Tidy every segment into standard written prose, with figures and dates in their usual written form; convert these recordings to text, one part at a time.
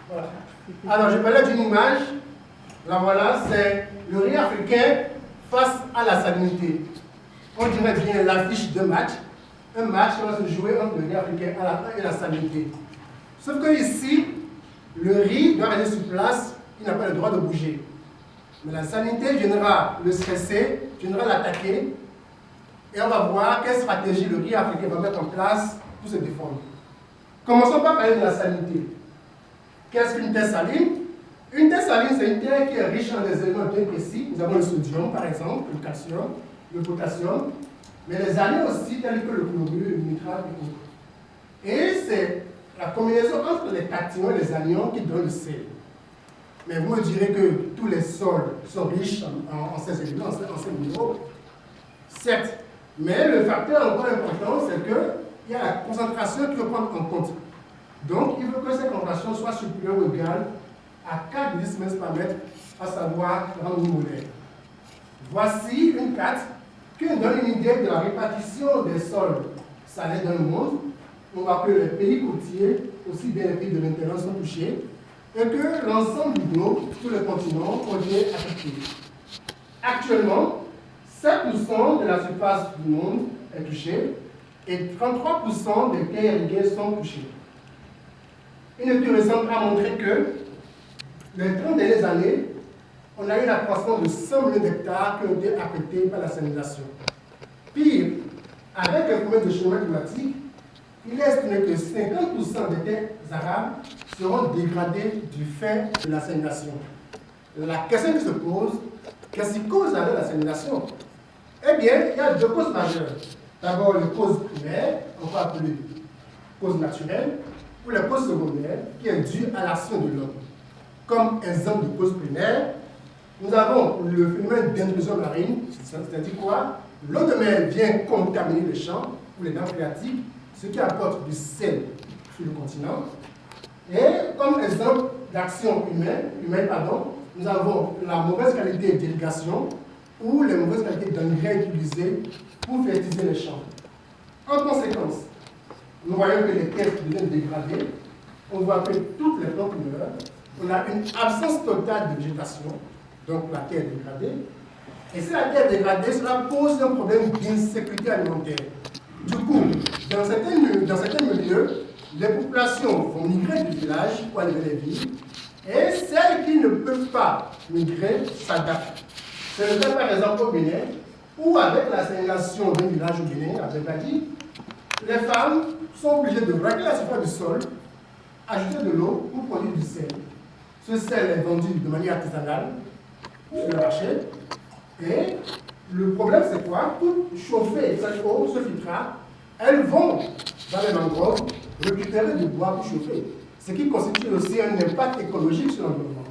Voilà. Alors, je parlais d'une image. Là, voilà, c'est le riz africain face à la salinité. On dirait bien l'affiche de match. Un match qui va se jouer entre le riz africain et la salinité. Sauf que ici, le riz doit rester sur place, il n'a pas le droit de bouger. Mais la salinité viendra le stresser, viendra l'attaquer, et on va voir quelle stratégie le riz africain va mettre en place pour se défendre. Commençons par parler de la salinité. Qu'est-ce qu'une terre saline? Une terre saline, c'est une terre qui est riche en des éléments bien précis. Nous avons le sodium, par exemple, le calcium, le potassium, mais les anions aussi, tels que le chlorure, le nitrate et autres. Et c'est la combinaison entre les cations et les anions qui donne le sel. Mais vous me direz que tous les sols sont riches en ces éléments, en ces minéraux. Certes, mais le facteur encore important, c'est qu'il y a la concentration qu'il faut prendre en compte. Donc, il faut que cette concentration soit supérieure ou égale à 4 décimètres par mètre, à savoir 30 millimoles. Voici une carte qui nous donne une idée de la répartition des sols salés dans le monde. On va appeler les pays côtiers, aussi bien les pays de l'intérieur sont touchés, et que l'ensemble du globe, tous les continents, ont été affectés. Actuellement, 7% de la surface du monde est touchée et 33% des terres irriguées sont touchées. Une étude récente a montré que les 30 dernières années, on a eu un accroissement de 100 millions d'hectares qui ont été affectés par la salinisation. Pire, avec les problèmes de changement climatique, il est estimé que 50% des terres arables seront dégradées du fait de la salinisation. La question qui se pose, qu'est-ce qui cause la salinisation? Eh bien, il y a deux causes majeures. D'abord, les causes primaires, on va appeler causes naturelles, ou les causes secondaires, qui est due à l'action de l'homme. Comme exemple de cause primaire, nous avons le phénomène d'intrusion marine, c'est-à-dire quoi? L'eau de mer vient contaminer les champs ou les nappes phréatiques, ce qui apporte du sel sur le continent. Et comme exemple d'action humaine, nous avons la mauvaise qualité d'irrigation ou les mauvaises qualités d'engrais utilisés pour fertiliser les champs. En conséquence, nous voyons que les terres deviennent dégradées, on voit que toutes les plantes meurent, on a une absence totale de végétation, donc la terre est dégradée. Et si la terre est dégradée, cela pose un problème d'insécurité alimentaire. Du coup, dans certains milieux, les populations vont migrer du village pour aller vers les villes, et celles qui ne peuvent pas migrer s'adaptent. C'est le cas par exemple au Bénin, où avec la ségrégation d'un village au Bénin, à Bengadi, les femmes sont obligées de braquer la surface du sol, ajouter de l'eau pour produire du sel. Ce sel est vendu de manière artisanale sur le marché. Et le problème, c'est quoi? Pour chauffer cette eau, ce filtrat, elles vont dans les mangroves récupérer du bois pour chauffer, ce qui constitue aussi un impact écologique sur l'environnement.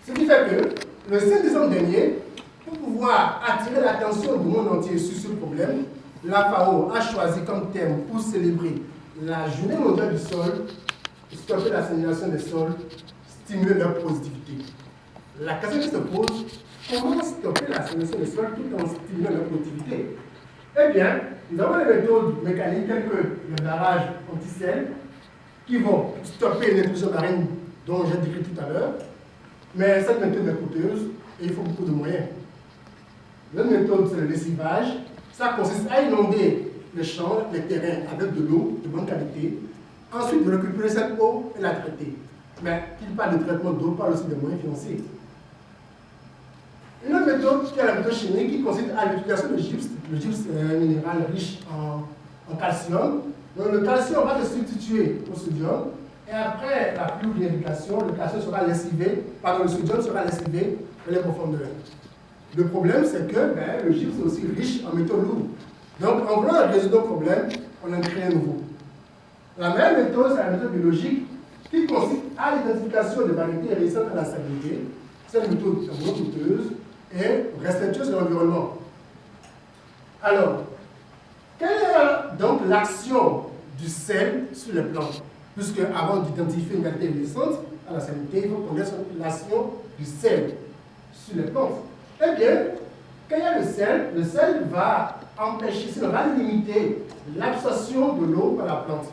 Ce qui fait que le 5 décembre dernier, pour pouvoir attirer l'attention du monde entier sur ce problème, la FAO a choisi comme thème pour célébrer la journée mondiale du sol, stopper la salinisation des sols, stimuler leur productivité. La question qui se pose, comment stopper la salinisation des sols tout en stimulant leur productivité? Eh bien, nous avons des méthodes mécaniques telles que le barrage anti-sel qui vont stopper l'intrusion marine dont j'ai décrit tout à l'heure, mais cette méthode est coûteuse et il faut beaucoup de moyens. L'autre méthode, c'est le lessivage. Ça consiste à inonder les champs, les terrains avec de l'eau de bonne qualité, ensuite de récupérer cette eau et la traiter. Mais il parle de traitement d'eau, parle aussi des moyens financiers. Une autre méthode qui est la méthode chimique qui consiste à l'utilisation de gypse. Le gypse est un minéral riche en calcium. Donc le calcium va se substituer au sodium et après la pluviométrication, le calcium sera lessivé, le sodium sera lessivé dans les profondeurs. Le problème, c'est que le gypse est aussi riche en métaux lourds. Donc, en voulant résoudre le problème, on en crée un nouveau. La même méthode, c'est la méthode biologique qui consiste à l'identification des variétés résistantes à la salinité. Cette méthode est moins coûteuse et respectueuse de l'environnement. Alors, quelle est donc l'action du sel sur les plantes? Puisque avant d'identifier une variété résistante à la salinité, il faut connaître l'action du sel sur les plantes. Eh bien, quand il y a le sel va empêcher, va limiter l'absorption de l'eau par la plante.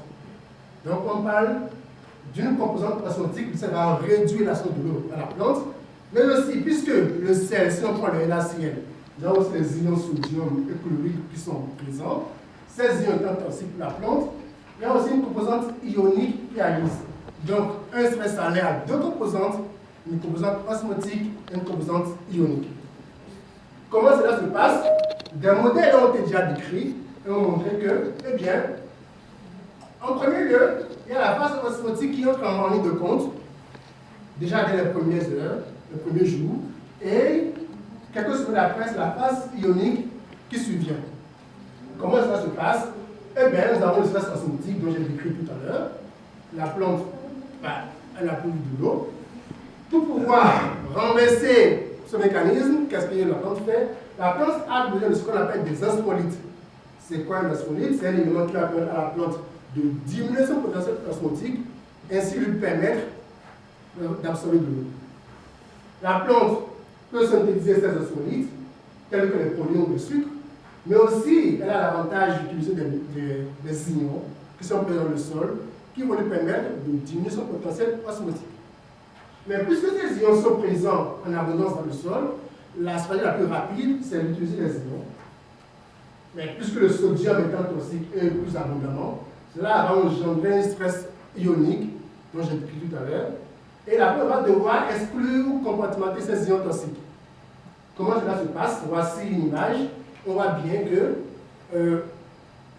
Donc on parle d'une composante osmotique qui va réduire l'action de l'eau à la plante, mais aussi, puisque le sel, si on prend le NaCl, nous avons aussi les ions sodium et chlorure qui sont présents, ces ions étant toxiques pour la plante, il y a aussi une composante ionique qui arrive. Donc un stress salaire a deux composantes, une composante osmotique et une composante ionique. Comment cela se passe? Des modèles ont été déjà décrits et ont montré que, eh bien, en premier lieu, il y a la phase osmotique qui entre en ligne de compte, déjà dès les premières heures, les premiers jours, et quelques semaines après, c'est la phase ionique qui survient. Comment cela se passe? Eh bien, nous avons le stress osmotique dont j'ai décrit tout à l'heure. La plante, elle a plus de l'eau. Pour pouvoir renverser ce mécanisme, qu'est-ce que la plante fait? La plante a besoin de ce qu'on appelle des electrolytes. C'est quoi un electrolyte? C'est un élément qui va permettre à la plante de diminuer son potentiel osmotique, ainsi lui permettre d'absorber de l'eau. La plante peut synthétiser ces electrolytes, tels que les protéines ou le sucre, mais aussi elle a l'avantage d'utiliser des ions qui sont présents dans le sol, qui vont lui permettre de diminuer son potentiel osmotique. Mais puisque ces ions sont présents en abondance dans le sol, la stratégie la plus rapide, c'est d'utiliser les ions. Mais puisque le sodium étant toxique et plus abondamment, cela va engendrer un stress ionique, dont j'ai décrit tout à l'heure, et la plante va devoir exclure ou compartimenter ces ions toxiques. Comment cela se passe? Voici une image. On voit bien que,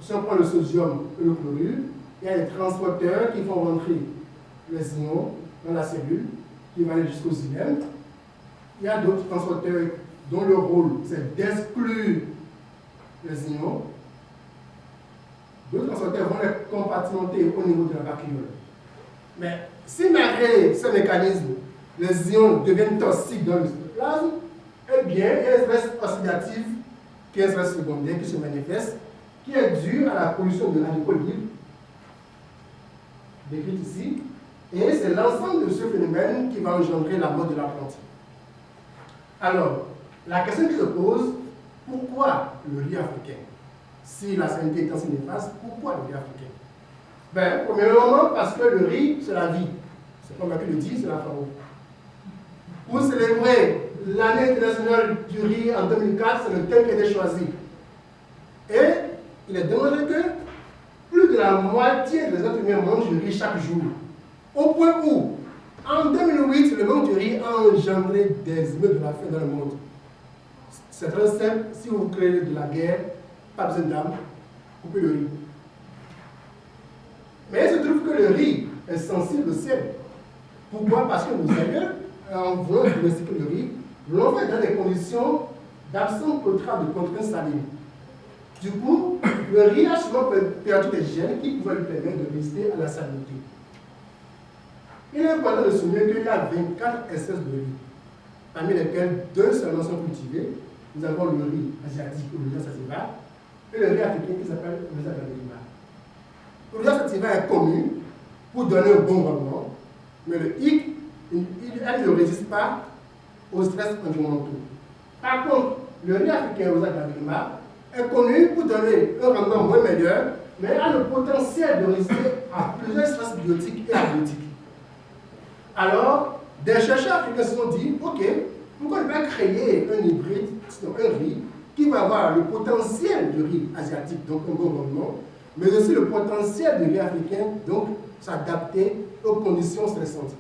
si on prend le sodium et le chlorure, il y a des transporteurs qui font rentrer les ions dans la cellule, qui vont aller jusqu'aux xylèmes. Il y a d'autres transporteurs dont le rôle, c'est d'exclure les ions. D'autres transporteurs vont les compartimenter au niveau de la vacuole. Mais si malgré ce mécanisme, les ions deviennent toxiques dans le cytoplasme, eh bien, il y a un stress oxydatif, qui est un stress secondaire, qui se manifeste, qui est dû à la pollution de radicaux libres, décrite ici, et c'est l'ensemble de ce phénomène qui va engendrer la mort de la plante. Alors, la question qui se pose, pourquoi le riz africain? Si la salinité est ainsi néfaste, pourquoi le riz africain? Ben, premièrement, parce que le riz, c'est la vie. C'est comme qui le dit, c'est la FAO. Pour célébrer l'année internationale du riz en 2004, c'est le thème qui a été choisi. Et il est démontré que plus de la moitié des êtres humains mangent du riz chaque jour. Au point où, en 2008, le manque du riz a engendré des émeutes de la faim dans le monde. C'est très simple, si vous créez de la guerre, pas besoin d'armes, coupez le riz. Mais il se trouve que le riz est sensible au ciel. Pourquoi? Parce que nos aïeux, en voulant domestiquer le riz, l'ont fait dans des conditions d'absence totale de contraintes salines. Du coup, le riz a souvent perdu des gènes qui pouvaient lui permettre de résister à la salinité. Il est important de souligner qu'il y a 24 espèces de riz, parmi lesquelles 2 seulement sont cultivées. Nous avons le riz asiatique, Ourlia sativa, et le riz africain qui s'appelle Ourlia sativa. Ourlia sativa est connu pour donner un bon rendement, mais le hic, elle ne résiste pas au stress environnementaux. Par contre, le riz africain Ourlia sativa est connu pour donner un rendement moins meilleur, mais a le potentiel de résister à plusieurs stress biotiques et abiotiques. Alors, des chercheurs africains se sont dit, ok, pourquoi ne pas créer un hybride, sinon un riz, qui va avoir le potentiel du riz asiatique, donc un bon rendement, mais aussi le potentiel du riz africain, donc s'adapter aux conditions stressantes.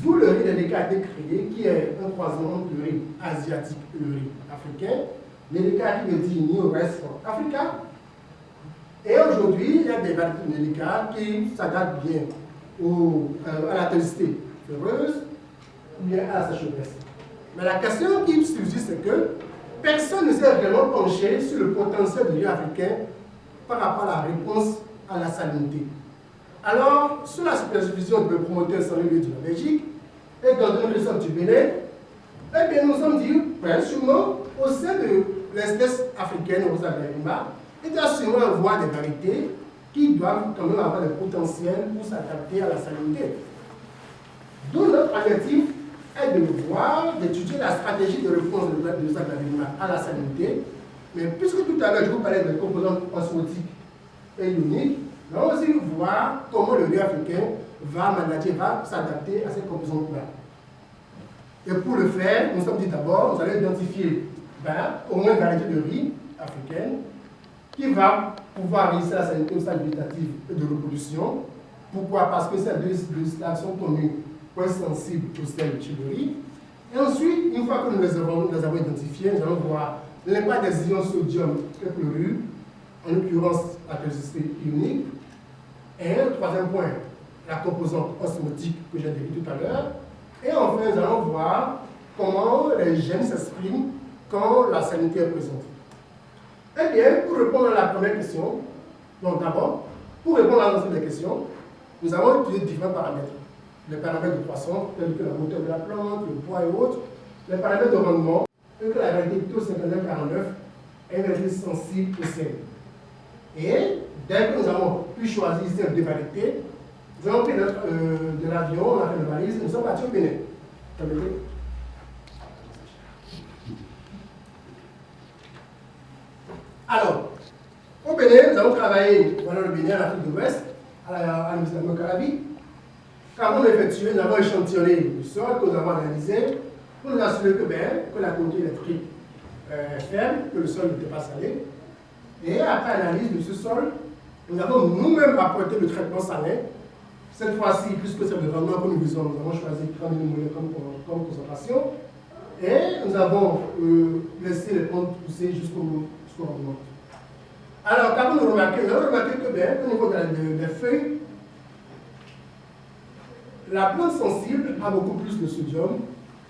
D'où le riz délicat a été créé, qui est un croisement entre le riz asiatique et le riz africain. Délicat qui veut dire New Rice for Africa. Et aujourd'hui, il y a des variétés de délicat qui s'adaptent bien à la toxicité fleureuse ou bien à la sécheresse. Mais la question qui subsiste, c'est que personne ne s'est réellement penché sur le potentiel du riz africain par rapport à la réponse à la salinité. Alors, sous la supervision de promoteurs sanguins de la Belgique et dans une région du Bénin, eh bien, nous sommes dit, sûrement, au sein de l'espèce africaine Rosa glarima, il doit sûrement avoir des variétés qui doivent quand même avoir le potentiel pour s'adapter à la salinité. D'où notre objectif est de voir, d'étudier la stratégie de réponse de Rosa glarima à la salinité. Mais puisque tout à l'heure je vous parlais de composantes osmotiques et ioniques, nous allons aussi voir comment le riz africain va manager, va s'adapter à ces composantes-là. Et pour le faire, nous sommes dit d'abord, nous allons identifier au moins une variété de riz africaine qui va pouvoir réussir à sanité au stade végétatif et de reproduction. Pourquoi? Parce que ces deux stades sont connus pour être sensibles au sel chez le riz. Et ensuite, une fois que nous les avons identifiés, nous allons voir l'impact des ions sodium et chlorure, en l'occurrence la toxicité ionique. Et le troisième point, la composante osmotique que j'ai décrite tout à l'heure. Et enfin, nous allons voir comment les gènes s'expriment quand la salinité est présente. Eh bien, pour répondre à la première question, donc d'abord, pour répondre à l'ensemble des questions, nous avons étudié différents paramètres. Les paramètres de croissance, tels que la hauteur de la plante, le poids et autres, les paramètres de rendement, et que la variété taux 5949 est une variété sensible au sel. Et dès que nous avons pu choisir ces deux variétés, nous avons pris de l'avion, on a fait une valise, nous sommes partis au Bénin. Alors, au Bénin, nous avons travaillé dans le Bénin, en Afrique de l'Ouest, à l'Université de Mokalavi. Quand on a effectué, nous avons échantillonné le sol que nous avons analysé pour nous assurer que la quantité électrique est faible, que le sol n'était pas salé. Et après analyse de ce sol, nous avons nous-mêmes apporté le traitement salin. Cette fois-ci, puisque c'est le rendement que nous visons, nous avons choisi 30 mmol comme concentration. Et nous avons laissé les plantes pousser jusqu'au rendement. Alors, quand nous avons remarqué que au niveau des feuilles, la plante sensible a beaucoup plus de sodium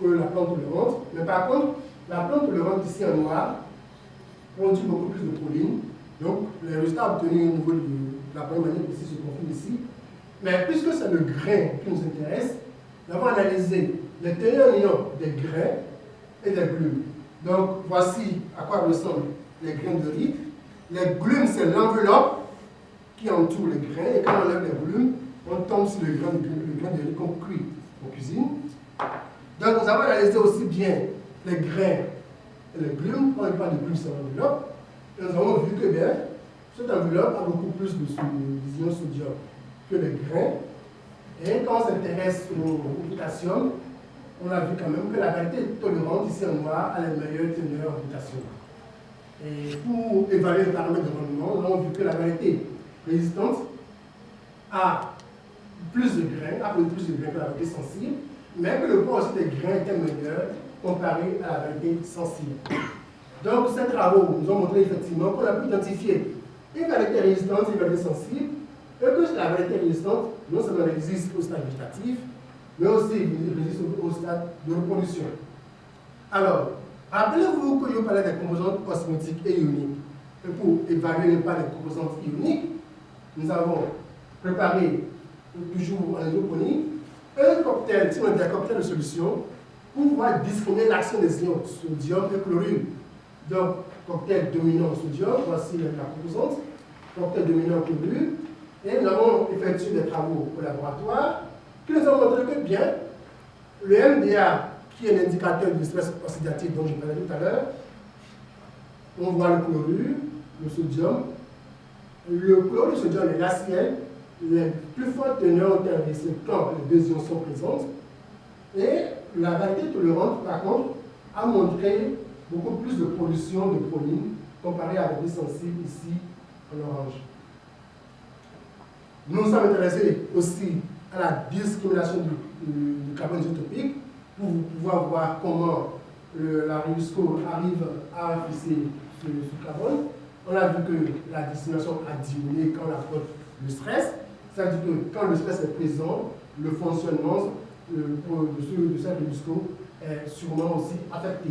que la plante tolérante. Mais par contre, la plante tolérante ici en noir produit beaucoup plus de proline. Donc, les résultats obtenus au niveau de la première manière ici se confirment ici. Mais puisque c'est le grain qui nous intéresse, nous avons analysé les teneurs en ions des grains et des glumes. Donc, voici à quoi ressemblent les grains de riz. Les glumes, c'est l'enveloppe qui entoure les grains. Et quand on enlève les glumes, on tombe sur le grain de riz qu'on cuit en cuisine. Donc, nous avons analysé aussi bien les grains et les glumes. Quand on parle de glumes, c'est l'enveloppe. Et nous avons vu que cette enveloppe a beaucoup plus d'ions sodium que les grains. Et quand on s'intéresse au potassium, on a vu quand même que la variété tolérante ici en noir a les meilleures teneurs en potassium. Et pour évaluer le paramètre de rendement, nous avons vu que la variété résistante a plus de grains que la variété sensible, mais que le poids aussi des grains était meilleur comparé à la variété sensible. Donc, ces travaux nous ont montré effectivement qu'on a pu identifier une variété résistante et une variété sensible, et que la variété résistante, non seulement résiste au stade végétatif, mais aussi résiste au stade de reproduction. Alors, rappelez-vous que je parlais des composantes osmotiques et ioniques. Et pour évaluer l'impact des composantes ioniques, nous avons préparé, toujours en hydroponie, un cocktail, des cocktails de solutions pour pouvoir discriminer l'action des ions sodium et chlorure. Donc, cocktail dominant sodium, voici la composante, cocktail dominant chlorure, et nous avons effectué des travaux au laboratoire qui nous ont montré que bien, le MDA, qui est l'indicateur du stress oxydatif dont je parlais tout à l'heure, on voit le chlorure, le sodium. Le chlorure, le sodium et l'acier, les plus fortes teneurs en termes de quand les deux ions sont présentes. Et la variété tolérante, par contre, a montré beaucoup plus de production de proline comparé à la variété sensible ici en orange. Nous nous sommes intéressés aussi à la discrimination du carbone isotopique pour pouvoir voir comment la RIUSCO arrive à fixer ce carbone. On a vu que la discrimination a diminué quand on apporte le stress, c'est-à-dire que quand le stress est présent, le fonctionnement de cette RIUSCO est sûrement aussi affecté.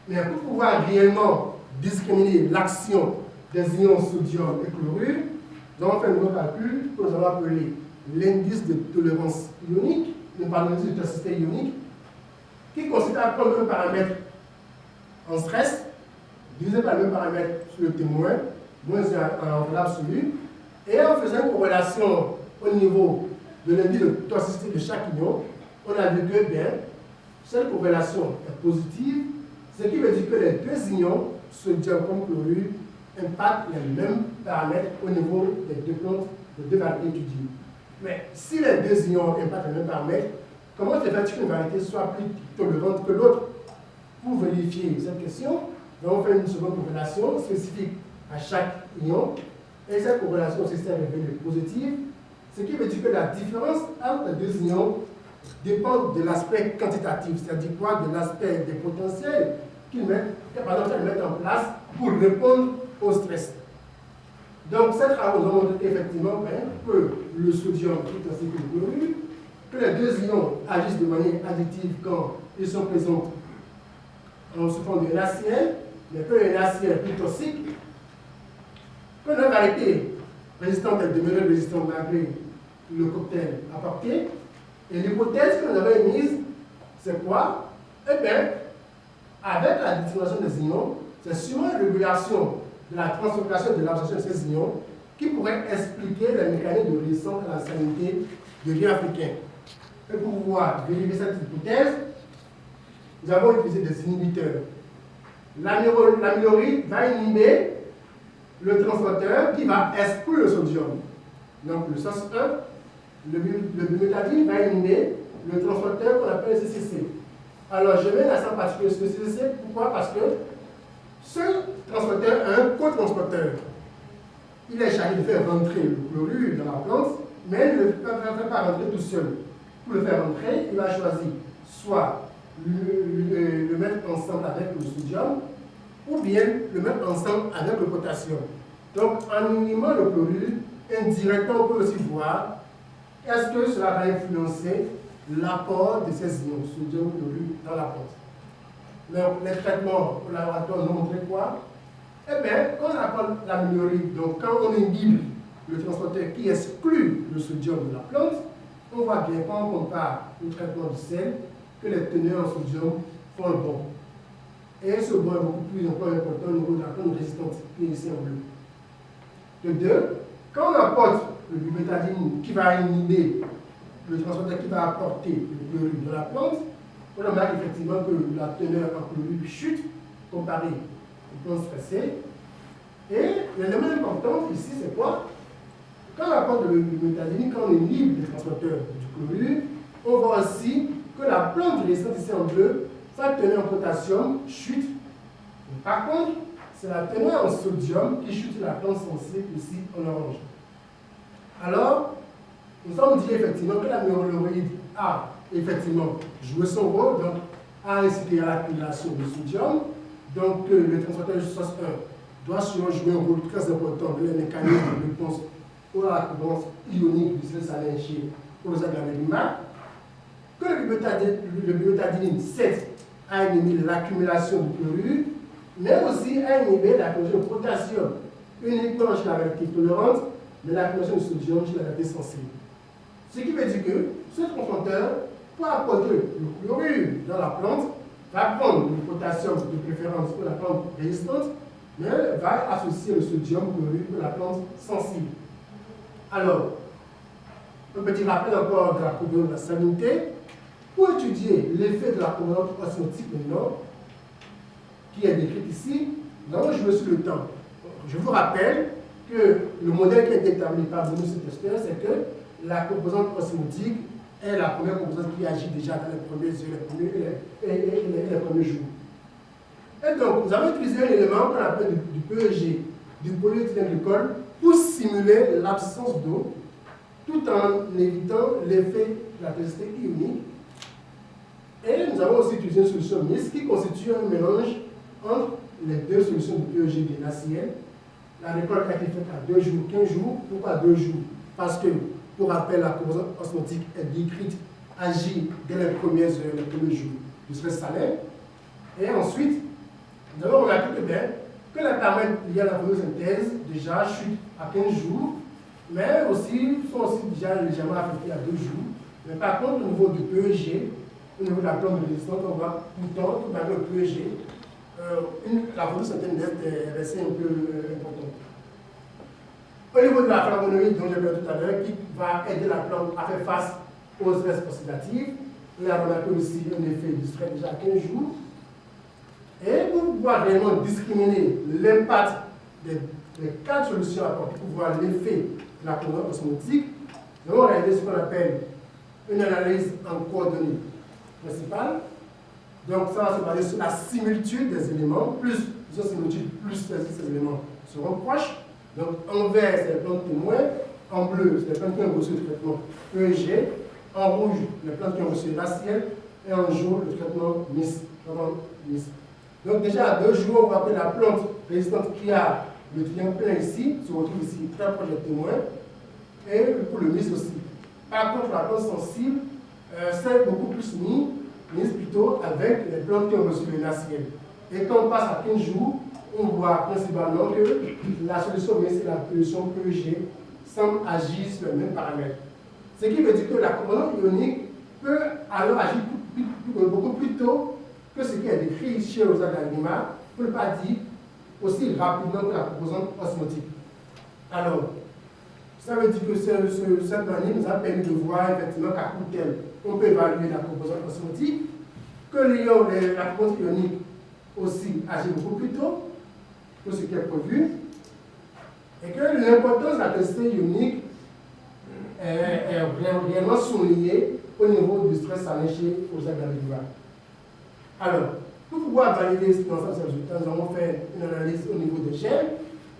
Mais pour pouvoir réellement discriminer l'action des ions sodium et chlorure, nous avons fait un nouveau calcul que nous allons appeler l'indice de tolérance ionique, nous parlons de toxicité ionique, qui consiste à prendre un paramètre en stress, divisé par le même paramètre sur le témoin, moins en valeur absolue, et en faisant une corrélation au niveau de l'indice de toxicité de chaque ion, on a vu que bien, cette corrélation est positive, ce qui veut dire que les deux ions, sodium comme chlorure, impactent les mêmes paramètres au niveau des deux plantes les deux variétés étudiées. Mais si les deux ions impactent les mêmes paramètres, comment se fait-il qu'une variété soit plus tolérante que l'autre? Pour vérifier cette question, nous allons faire une seconde corrélation spécifique à chaque ion. Et cette corrélation s'est révélée positive, ce qui veut dire que la différence entre les deux ions dépend de l'aspect quantitatif, c'est-à-dire quoi? De l'aspect des potentiels qu'ils mettent en place pour répondre au stress. Donc, ces travaux nous ont montré effectivement que le sodium est ainsi que le chlorure, que les deux ions agissent de manière additive quand ils sont présents sous forme de NaCl, mais que le NaCl est plus toxique, que la variété résistante est demeurée résistante malgré le cocktail apporté. Et l'hypothèse que nous avons émise, c'est quoi? Eh bien, avec la détectation des ions, c'est sûrement une régulation de la translocation de l'absorption de ces ions qui pourrait expliquer les mécanismes de résistance à la salinité de l'ion africain. Et pour pouvoir vérifier cette hypothèse, nous avons utilisé des inhibiteurs. L'amyloride va inhiber le transporteur qui va exclure le sodium. Donc le SOS1, le buméthadine va inhiber le transporteur qu'on appelle le CCC. Alors je mets l'accent particulier sur le CCC, pourquoi? Parce que ce transporteur a un co-transporteur. Il est chargé de faire rentrer le chlorure dans la plante, mais il ne le fait pas rentrer tout seul. Pour le faire rentrer, il va choisir soit le mettre ensemble avec le sodium, ou bien le mettre ensemble avec le potassium. Donc, en inhibant le chlorure, indirectement, on peut aussi voir est-ce que cela va influencer l'apport de ces ions, sodium, chlorure, dans la plante. Donc, les traitements au laboratoire nous ont montré quoi? Eh bien, quand on apporte l'amyloride, donc quand on inhibe le transporteur qui exclut le sodium de la plante, on voit bien quand on compare le traitement du sel que les teneurs en sodium font le bon. Et ce bon est beaucoup plus important au niveau de la plante résistante, qui est ici en bleu. De deux, quand on apporte le buméthadine qui va inhiber le transporteur qui va apporter le chlorure de la plante, on remarque effectivement que la teneur en chlorure chute comparée aux plantes stressées. Et l'élément important ici, c'est quoi? Quand on apporte le buméthadine, quand on inhibe le transporteur du chlorure, on voit aussi que la plante résistante ici en bleu, sa teneur en potassium chute. Et par contre, c'est la teneur en sodium qui chute sur la plante sensible ici en orange. Alors, nous avons dit effectivement que l'amyloride a effectivement joué son rôle, donc a incité à l'accumulation de sodium. Donc, le transporteur de SOS1 doit sûrement jouer un rôle très important dans les mécanismes de réponse à la réponse ionique du sel salin chez Rosa-Glamellima. Que le buméthadine 7 a inhibé l'accumulation de chlorure, mais aussi a inhibé l'accumulation de potassium, uniquement chez la variété tolérante, mais l'accumulation de sodium chez la variété sensible. Ce qui veut dire que ce transporteur, pour apporter le chlorure dans la plante, va prendre le potassium de préférence pour la plante résistante, mais va associer le sodium chlorure pour la plante sensible. Alors, un petit rappel encore de la composante de la salinité. Pour étudier l'effet de la composante osmotique maintenant, qui est décrite ici, nous allons jouer sur le temps. Je vous rappelle que le modèle qui a été établi par Bruno Tester, c'est que la composante osmotique est la première composante qui agit déjà dans les premiers heures, les premiers jours. Et donc, nous avons utilisé un élément qu'on appelle du PEG, du polyéthylène-glycol, pour simuler l'absence d'eau, tout en évitant l'effet de la toxicité ionique. Et nous avons aussi utilisé une solution mixte qui constitue un mélange entre les deux solutions de PEG et NaCl. La récolte a été faite à 2 jours, 15 jours. Pourquoi 2 jours? Parce que, pour rappel, la composante osmotique est décrite, agit dès les premiers jours du stress salin. Et ensuite, nous avons remarqué que les paramètres liés à la photosynthèse déjà chutent à 15 jours, mais aussi sont aussi déjà légèrement affectés à 2 jours. Mais par contre, au niveau du PEG, au niveau de la plante de résistance, on voit pourtant que malgré le PEG, la photosynthèse est restée un peu importante. Au niveau de la flavonoïde dont j'ai parlé tout à l'heure, qui va aider la plante à faire face au stress oxydatif, on a remarqué aussi un effet du stress déjà à 15 jours. Et pour pouvoir réellement discriminer l'impact des 4 solutions apportées, pour voir l'effet la composante osmotique, nous allons réaliser ce qu'on appelle une analyse en coordonnées principales. Donc ça va se baser sur la similitude des éléments, plus disons similitude, plus ces éléments seront proches. Donc en vert, c'est les plantes témoins, en bleu, c'est les plantes qui ont reçu le traitement EEG, en rouge, les plantes qui ont reçu l'ACL, et en jaune, le traitement MIS. Donc déjà à 2 jours, on va appeler la plante résistante qui a le triangle plein ici, se retrouve ici très proche des témoins, et pour le MIS aussi. Par contre, la plante sensible, c'est beaucoup plus mise plutôt avec les plantes qui ont reçu le NaCl. Et quand on passe à 15 jours, on voit principalement que la solution MIS et la solution PEG semblent agir sur les mêmes paramètres. Ce qui veut dire que la composante ionique peut alors agir beaucoup plus tôt que ce qui est décrit chez Rosa Gallima, pour ne pas dire aussi rapidement que la composante osmotique. Alors, ça veut dire que cette manière nous a permis de voir effectivement qu'à court terme, on peut évaluer la composante osmotique, que la composante ionique aussi agit beaucoup plus tôt que ce qui est prévu, et que l'importance de la toxicité ionique est réellement soulignée au niveau du stress salin chez Rosa Gallima. Alors, pour pouvoir valider l'ensemble de ces résultats, nous avons fait une analyse au niveau des gènes.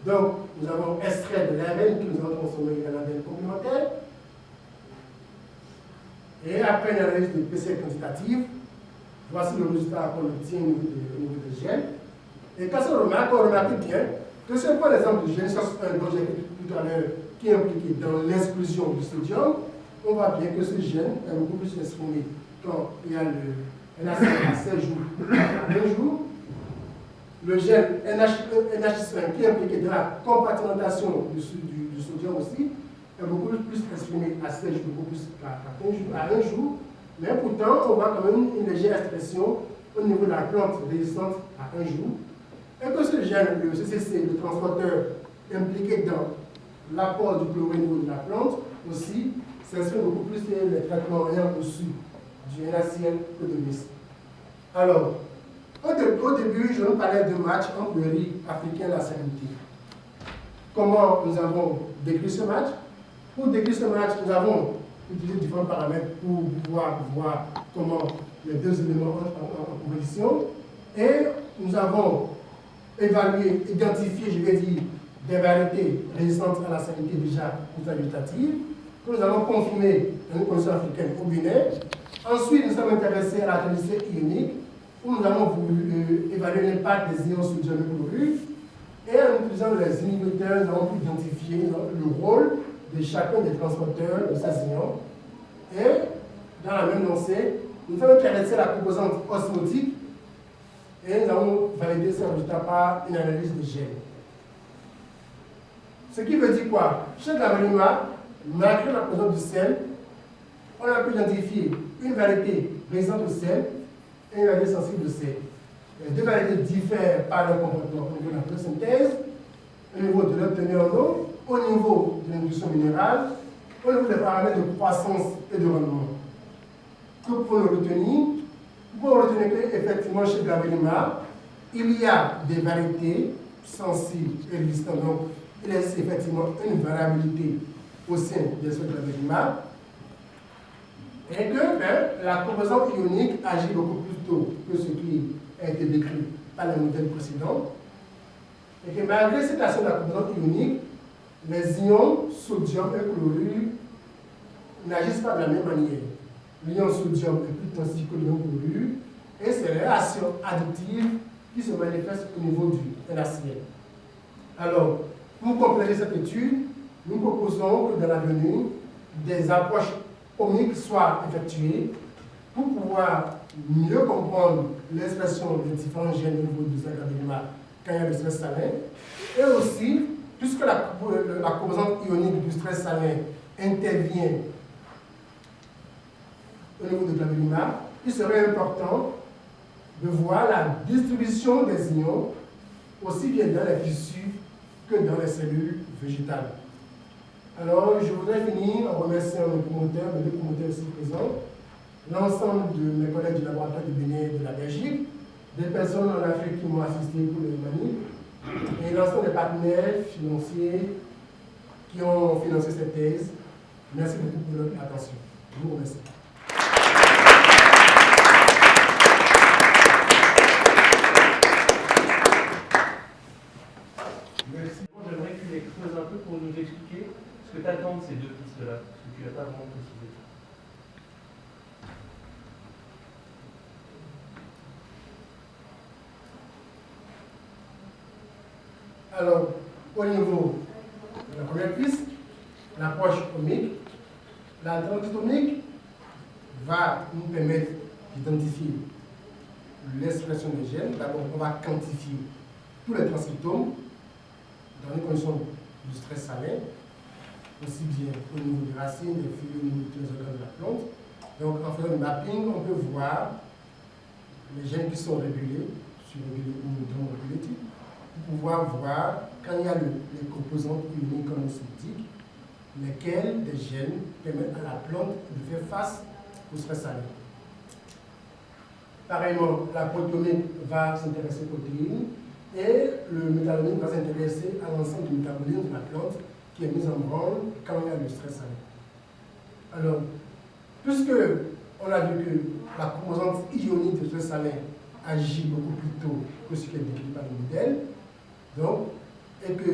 Donc, nous avons extrait de l'ARN que nous avons transformé en ARN complémentaire. Et après une analyse de PCR quantitative, voici le résultat qu'on obtient au niveau des gènes. Et quand on remarque bien que si on prend l'exemple du gène SOS1 dont j'ai dit tout à l'heure, qui est impliqué dans l'exclusion du sodium, on voit bien que ce gène est beaucoup plus exprimé quand il y a à 16 jours, à 1 jour. Le gène NH5 qui est impliqué dans la compartimentation du sodium aussi est beaucoup plus exprimé à 16 jours, beaucoup plus à 1 jour. Mais pourtant, on voit quand même une légère expression au niveau de la plante résistante à 1 jour. Et que ce gène, le CCC, le transporteur impliqué dans l'apport du chlorine au niveau de la plante, aussi s'exprime beaucoup plus les traitements ayant reçu du NaCl que de MIS. Alors, au début, je vous parlais de match entre le riz africain et la salinité. Comment nous avons décrit ce match? Pour décrire ce match, nous avons utilisé différents paramètres pour pouvoir voir comment les deux éléments entrent en compétition. Et nous avons évalué, identifié, je vais dire, des variétés résistantes à la salinité déjà ultra-végétatives, que nous avons confirmé dans une condition africaine au binaire. Ensuite, nous sommes intéressés à la toxicité ionique, où nous avons voulu évaluer l'impact des ions sodium et chlorure. Et en utilisant les inhibiteurs, nous avons pu identifier le rôle de chacun des transporteurs de ces ions. Et dans la même lancée, nous avons intéressé à la composante osmotique et nous avons validé ces résultats par une analyse de gènes. Ce qui veut dire quoi? Chez Gallima, malgré la présence du sel, on a pu identifier une variété résistante au sel et une variété sensible au sel. Les deux variétés diffèrent par leur comportement au niveau de la photosynthèse, au niveau de leur tenue en eau, au niveau de l'induction minérale, au niveau des paramètres de croissance et de rendement. Que pouvons-nous retenir? Nous pouvons retenir qu'effectivement, chez Gallima, il y a des variétés sensibles et résistantes. Donc, il existe effectivement une variabilité au sein des sols de Gallima. Et que la composante ionique agit beaucoup plus tôt que ce qui a été décrit par les modèles précédents. Et que malgré cette action de la composante ionique, les ions sodium et chlorure n'agissent pas de la même manière. L'ion sodium est plus toxique que l'ion chlorure, et c'est les réactions additives qui se manifestent au niveau du NaCl. Alors, pour compléter cette étude, nous proposons que dans l'avenir, des approches omiques soient effectuées pour pouvoir mieux comprendre l'expression des différents gènes au niveau du Gallima quand il y a le stress salin, et aussi, puisque la composante ionique du stress salin intervient au niveau de Gallima, il serait important de voir la distribution des ions aussi bien dans les tissus que dans les cellules végétales. Alors, je voudrais finir en remerciant mes promoteurs, mes deux promoteurs ici présents, l'ensemble de mes collègues du laboratoire du Bénin et de la Belgique, des personnes en Afrique qui m'ont assisté pour les manips, et l'ensemble des partenaires financiers qui ont financé cette thèse. Merci beaucoup pour votre attention. Je vous remercie. Merci. J'aimerais que tu les creuses un peu pour nous expliquer ce que tu attends de ces deux pistes-là, parce que tu n'as pas vraiment précisé. Alors, au niveau de la première piste, l'approche omique, la transcriptomique va nous permettre d'identifier l'expression des gènes. D'abord, on va quantifier tous les transcriptomes dans les conditions du stress salin, aussi bien au niveau des racines, des feuilles, au niveau des organes de la plante. Donc, en faisant le mapping, on peut voir les gènes qui sont régulés, surrégulés ou non régulés, pour pouvoir voir, quand il y a les composantes uniques comme osmotiques, lesquels des gènes permettent à la plante de faire face au stress salin. Pareillement, la protéomique va s'intéresser aux protéines et le métabolomique va s'intéresser à l'ensemble du métabolisme de la plante qui est mis en branle quand il y a le stress salin. Alors, puisque on a vu que la composante ionique du stress salin agit beaucoup plus tôt que ce qui est décrit par le modèle, donc, et que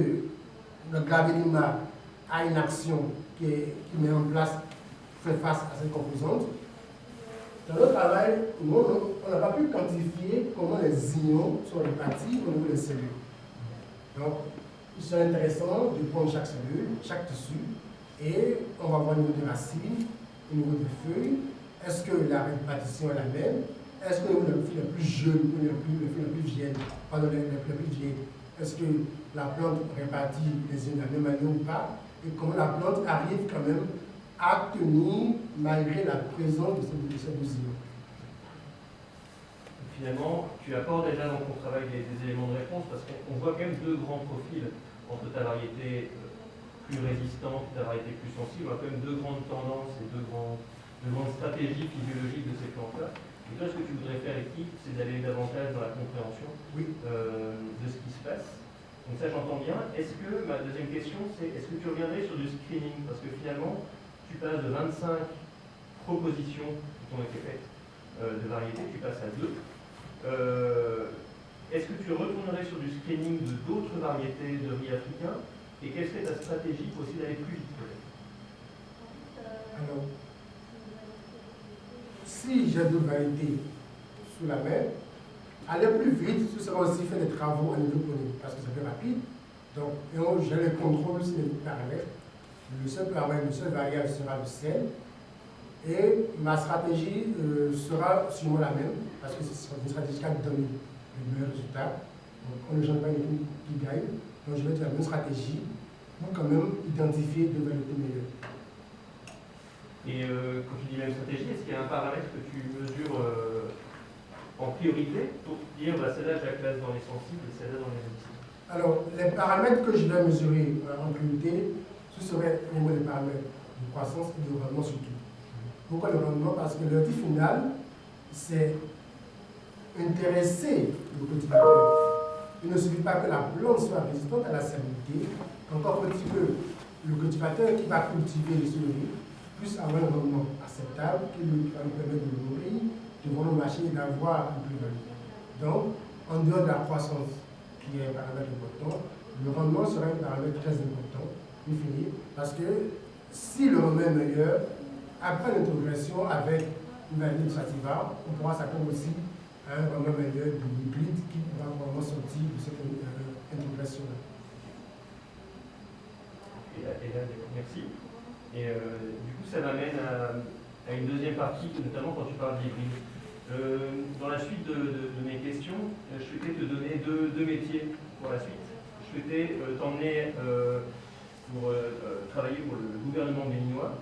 le gravénima a une action qui met en place, fait face à cette composante. Dans notre travail, on n'a pas pu quantifier comment les ions sont répartis au niveau des cellules. Donc, il serait intéressant de prendre chaque cellule, chaque tissu, et on va voir au niveau des racines, au niveau des feuilles, est-ce que la répartition est la même? Est-ce que au niveau des feuilles les plus jeunes, ou les feuilles les plus vieilles, pardon, les plus vieilles, est-ce que la plante répartit les ions de la même manière ou pas? Et comment la plante arrive quand même à tenir malgré la présence de ces deux ions. Finalement, tu apportes déjà dans ton travail des éléments de réponse parce qu'on voit quand même deux grands profils entre ta variété plus résistante et ta variété plus sensible. On a quand même deux grandes tendances et deux grandes stratégies physiologiques de ces plantes-là. Et toi, ce que tu voudrais faire ici, c'est d'aller davantage dans la compréhension de ce qui se passe. Donc ça, j'entends bien. Est-ce que, ma deuxième question, c'est est-ce que tu reviendrais sur du screening? Parce que finalement, tu passes de 25 propositions qui t'ont été faites de variétés, tu passes à 2. Est-ce que tu retournerais sur du screening de d'autres variétés de riz africain? Et quelle serait ta stratégie pour essayer d'aller plus vite peut-être? Alors, si j'ai d'autres variétés sous la main, aller plus vite, ce sera aussi faire des travaux à niveau clinique, parce que c'est plus rapide. Donc, j'ai le contrôle sur les paramètres. Le seul paramètre, le seul variable sera le sel. Et ma stratégie sera sûrement la même, parce que c'est une stratégie qui a donné le meilleur résultat. Donc, on ne change pas une équipe qui gagne. Donc, je vais faire la même stratégie pour quand même identifier deux variétés meilleures. Et quand tu dis même stratégie, est-ce qu'il y a un paramètre que tu mesures en priorité pour dire bah, celle-là, je la classe dans les sensibles et celle-là dans les résistants? Alors, les paramètres que je vais mesurer en priorité, ce serait au niveau des paramètres de croissance et de rendement surtout. Pourquoi le rendement? Parce que l'objectif final, c'est intéresser le cultivateur. Il ne suffit pas que la plante soit résistante à la salinité, encore faut-il que le cultivateur qui va cultiver le céleri puisse avoir un rendement acceptable qui va lui permettre de le nourrir, de vendre le marché et d'avoir une plus-value. Donc, en dehors de la croissance, qui est un paramètre important, le rendement sera un paramètre très important, parce que si le rendement est meilleur, après l'intégration avec une variété de sativa, on pourra s'attendre aussi à un rendement meilleur de l'hybride qui pourra vraiment sortir de cette intégration-là. Et là, merci. Et du coup, ça m'amène à une deuxième partie, notamment quand tu parles d'hybride. Dans la suite de mes questions, je souhaitais te donner deux métiers pour la suite. Je souhaitais t'emmener pour travailler pour le gouvernement béninois.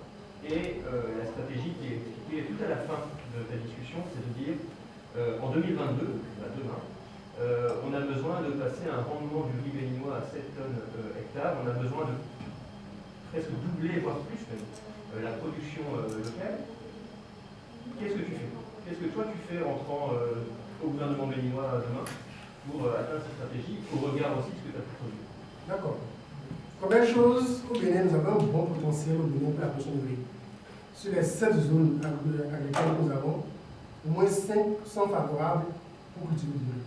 Et la stratégie qui est expliquée tout à la fin de ta discussion, c'est de dire en 2022, demain, on a besoin de passer un rendement du riz béninois à 7 tonnes hectares. On a besoin de presque doubler, voire plus même, la production locale. Qu'est-ce que tu fais? Qu'est-ce que toi tu fais en entrant au gouvernement béninois demain pour atteindre cette stratégie, au regard aussi de ce que tu as pu produire? D'accord. Première chose, au Bénin, nous avons un bon potentiel au Bénin pour la production de riz. Sur les 7 zones agricoles que nous avons, au moins 5 sont favorables pour cultiver du riz.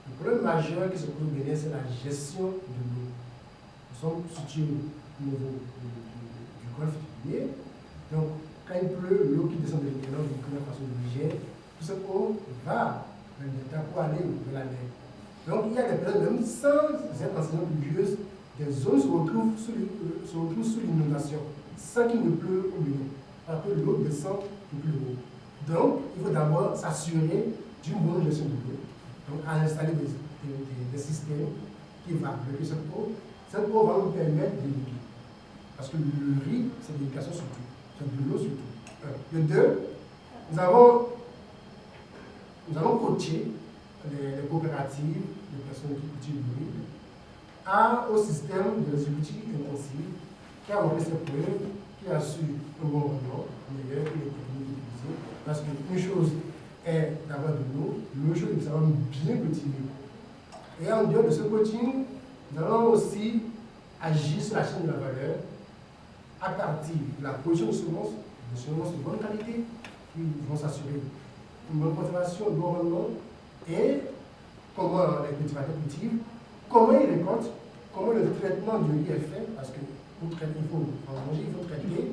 Le problème majeur qui se pose au Bénin, c'est la gestion de l'eau. Nous sommes situés au niveau du golfe du Guinée. Donc, quand il pleut, l'eau qui descend de l'intérieur du Burkina Faso de Niger, toute cette eau va vers le delta pour aller vers la mer. Donc, il y a des périodes, même sans être enseignant pluvieuse, des zones se retrouvent sous l'inondation, sans qu'il ne pleuve au Bénin, alors que l'eau descend de plus haut. Donc, il faut d'abord s'assurer d'une bonne gestion de l'eau, donc à installer des systèmes qui vont bloquer cette eau. Cette eau va nous permettre d'irriguer. Parce que le riz, c'est de l'irrigation surtout, c'est de l'eau surtout. Le 2, nous allons coacher les coopératives, les personnes qui cultivent du riz, au système de l'agriculture intensive qui a montré ses preuves, qui a su un bon rendement, meilleur que les techniques utilisées. Parce qu'une chose est d'avoir de l'eau, l'autre chose est de savoir bien cultiver. Et en dehors de ce coaching, nous allons aussi agir sur la chaîne de la valeur à partir de la production de semences de bonne qualité qui vont s'assurer une bonne conservation, un bon rendement et comment les cultivateurs cultivent, comment ils récoltent, comment le traitement du riz est fait, parce que pour traiter, il faut en manger, il faut traiter,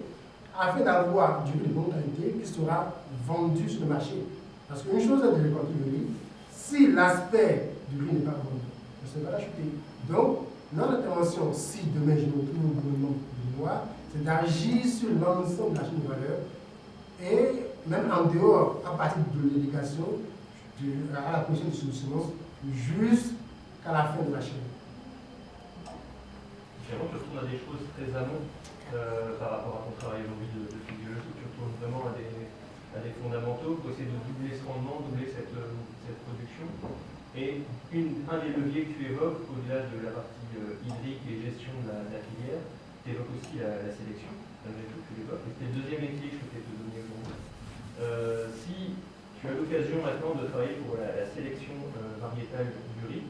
afin d'avoir du riz de bonne qualité qui sera vendu sur le marché. Parce qu'une chose est de récolter le riz, si l'aspect du riz n'est pas bon, on ne va l'acheter. Donc, notre intervention, si demain je me retrouve au gouvernement du Noir, c'est d'agir sur l'ensemble de la chaîne de valeur et même en dehors, à partir de l'irrigation, à la production de semences, jusqu'à la fin de la chaîne. Finalement, tu retournes à des choses très amont par rapport à ton travail aujourd'hui de physiologie. Tu retournes vraiment à des fondamentaux pour essayer de doubler ce rendement, doubler cette production. Et un des leviers que tu évoques, au-delà de la partie hydrique et gestion de la filière, tu évoques aussi la sélection. Malgré tout, tu l'évoques. Et c'était le deuxième métier que je souhaitais te donner aujourd'hui. Si tu as l'occasion maintenant de travailler pour la sélection variétale du riz,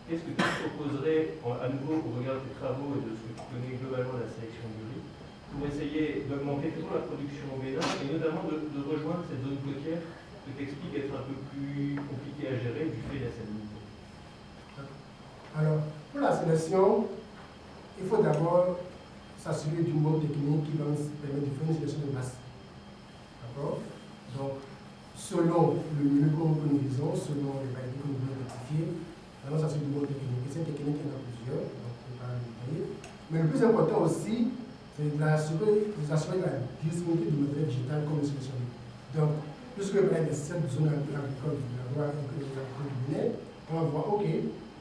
qu'est-ce que tu proposerais, à nouveau au regard de tes travaux et de ce que tu connais globalement de la sélection du riz, pour essayer d'augmenter toujours la production au Bénin et notamment de rejoindre cette zone côtière que tu expliques être un peu plus compliquée à gérer du fait de la salinité? Alors, pour la sélection, il faut d'abord s'assurer d'une bonne technique qui va nous permettre de faire une sélection de masse. D'accord? Donc, selon le milieu que nous visons, selon les variétés que nous voulons identifier, alors ça c'est une bonne technique. Et cette technique, il y en a plusieurs, donc je ne vais pas les détailler. Mais le plus important aussi, c'est d'assurer la disponibilité du matériel végétal comme le sélectionné. Donc, puisque vous avez cette zone agricole de la voie du Bénin, on va voir, ok,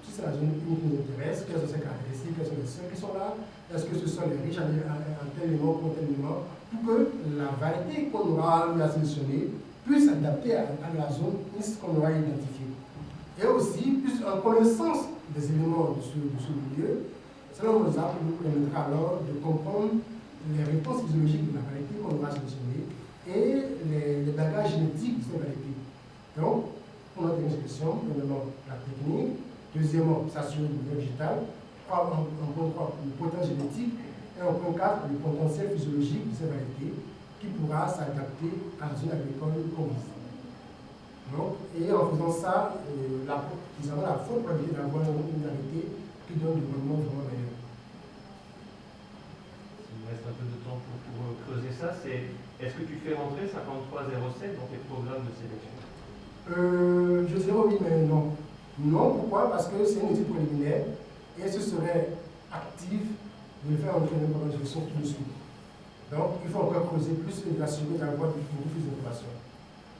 si c'est la zone unique qui nous intéresse, quelles sont ses caractéristiques, quels sont les sols qui sont là, est-ce que ce sont les riches en tel élément ou tel élément, pour que la variété qu'on aura sélectionnée puisse s'adapter à la zone qu'on aura identifiée. Et aussi, en connaissance des éléments de ce milieu, cela nous permettra alors de comprendre les réponses physiologiques de la variété qu'on aura sélectionnée et les bagages génétiques de cette variété. Donc, pour notre sélection, premièrement, la technique, deuxièmement, s'assurer du milieu végétal, en point 3, le potentiel génétique, et en point 4, le potentiel physiologique de cette variété qui pourra s'adapter à la zone agricole qu'on vise. Donc, et en faisant ça, nous avons la forte probabilité d'avoir une variété qui donne du rendement vraiment meilleur. Il me reste un peu de temps pour creuser ça. Est-ce que tu fais rentrer 5307 dans tes programmes de sélection? Je dirais oui, mais non. Non, pourquoi? Parce que c'est une étude préliminaire et ce serait actif de le faire entrer dans un programme de sélection tout de suite. Donc, il faut encore creuser plus et d'assurer d'avoir beaucoup plus d'informations.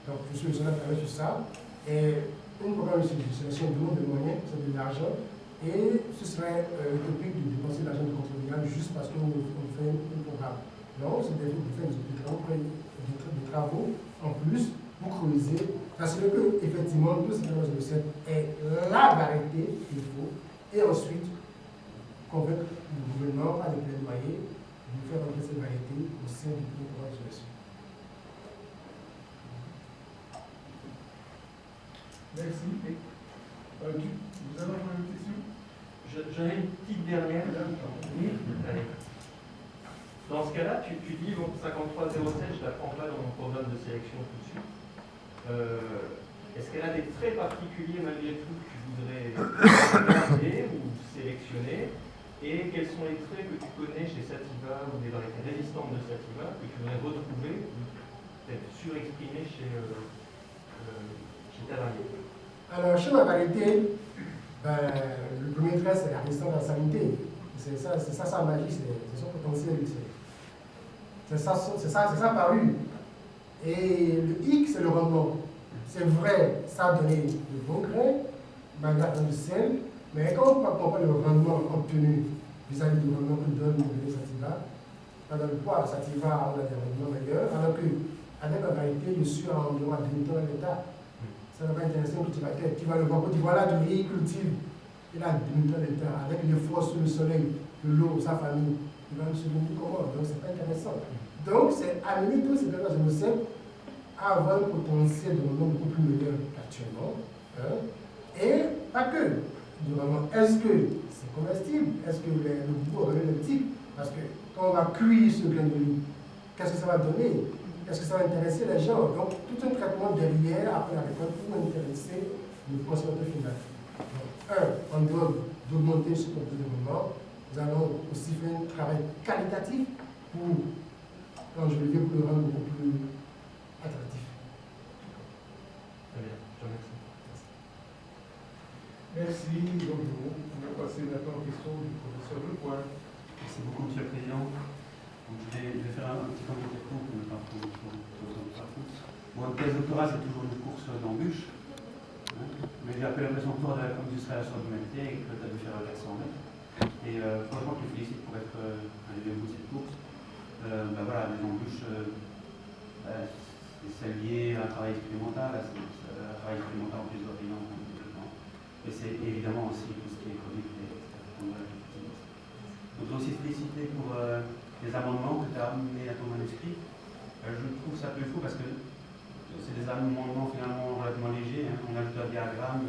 Donc, je suis le travail sur ça. Et une programme de sélection demande des moyens, c'est de l'argent. Et ce serait utopique de dépenser l'argent du contribuable juste parce qu'on fait un programme. Non, c'est de faire des travaux en plus pour creuser, s'assurer que, effectivement, tout ce que recette est la variété qu'il faut. Et ensuite, convaincre le gouvernement à des plaidoyers de faire entrer ces variétés au sein du programme de sélection. Merci. Vous avez encore une question? J'en ai une petite dernière. recette, je ne la prends pas dans mon programme de sélection tout de suite. Est-ce qu'elle a des traits particuliers malgré tout que tu voudrais regarder ou sélectionner? Et quels sont les traits que tu connais chez Sativa ou des variétés résistantes de Sativa que tu voudrais retrouver, peut-être surexprimés chez ta variété? Alors, chez ma variété, ben, le premier trait, c'est la résistance à la salinité. C'est ça sa magie, c'est son potentiel. C'est ça paru. Et le hic, c'est le rendement. C'est vrai, ça a donné de bons grains, malgré le sel, mais quand on compare le rendement obtenu vis-à-vis du rendement que donne le Sativa, dans le poids Sativa, on a des rendements meilleurs, alors qu'avec la variété, je suis à environ à 2 tonnes à l'hectare. Ça va pas intéresser un cultivateur qui va le voir. Quand il voit là du riz cultive, il a 2 tonnes à l'hectare, avec l'effort sous le soleil, de l'eau, sa famille, il va me se demander comment. Donc, c'est pas intéressant. Donc, c'est amener tous ces gens je sais, à avoir un potentiel de rendement beaucoup plus meilleur qu'actuellement. Hein? Et pas que. Est-ce que c'est comestible? Est-ce que le goût est le type? Parce que quand on va cuire ce grain de riz, qu'est-ce que ça va donner? Est-ce que ça va intéresser les gens? Donc, tout un traitement derrière, après la récolte, pour intéresser le consommateur final. Donc, en dehors d'augmenter ce type de développement, nous allons aussi faire un travail qualitatif pour l'enjoliver, pour le rendre beaucoup plus attractif. Très bien, je te remercie. Merci. Donc, on va passer maintenant aux questions du professeur Lepoint. Merci beaucoup, Monsieur le Président. Donc, je vais faire un petit commentaire court pour ne pas trop Bon, une thèse doctorale, c'est toujours une course d'embûches. Hein, mais j'ai un peu l'impression que toi, comme tu serais à la soirée d'humanité et que tu as dû faire 400 mètres. Et franchement, je te félicite pour être arrivé au bout de cette course. Ben voilà, les embûches, c'est lié à un travail expérimental, un travail expérimental en plus d'origine. Et c'est évidemment aussi tout ce qui est Covid. Donc, aussi féliciter pour les amendements que tu as amenés à ton manuscrit. Je trouve ça un peu fou parce que c'est des amendements finalement relativement légers. Hein. On ajoute un diagramme,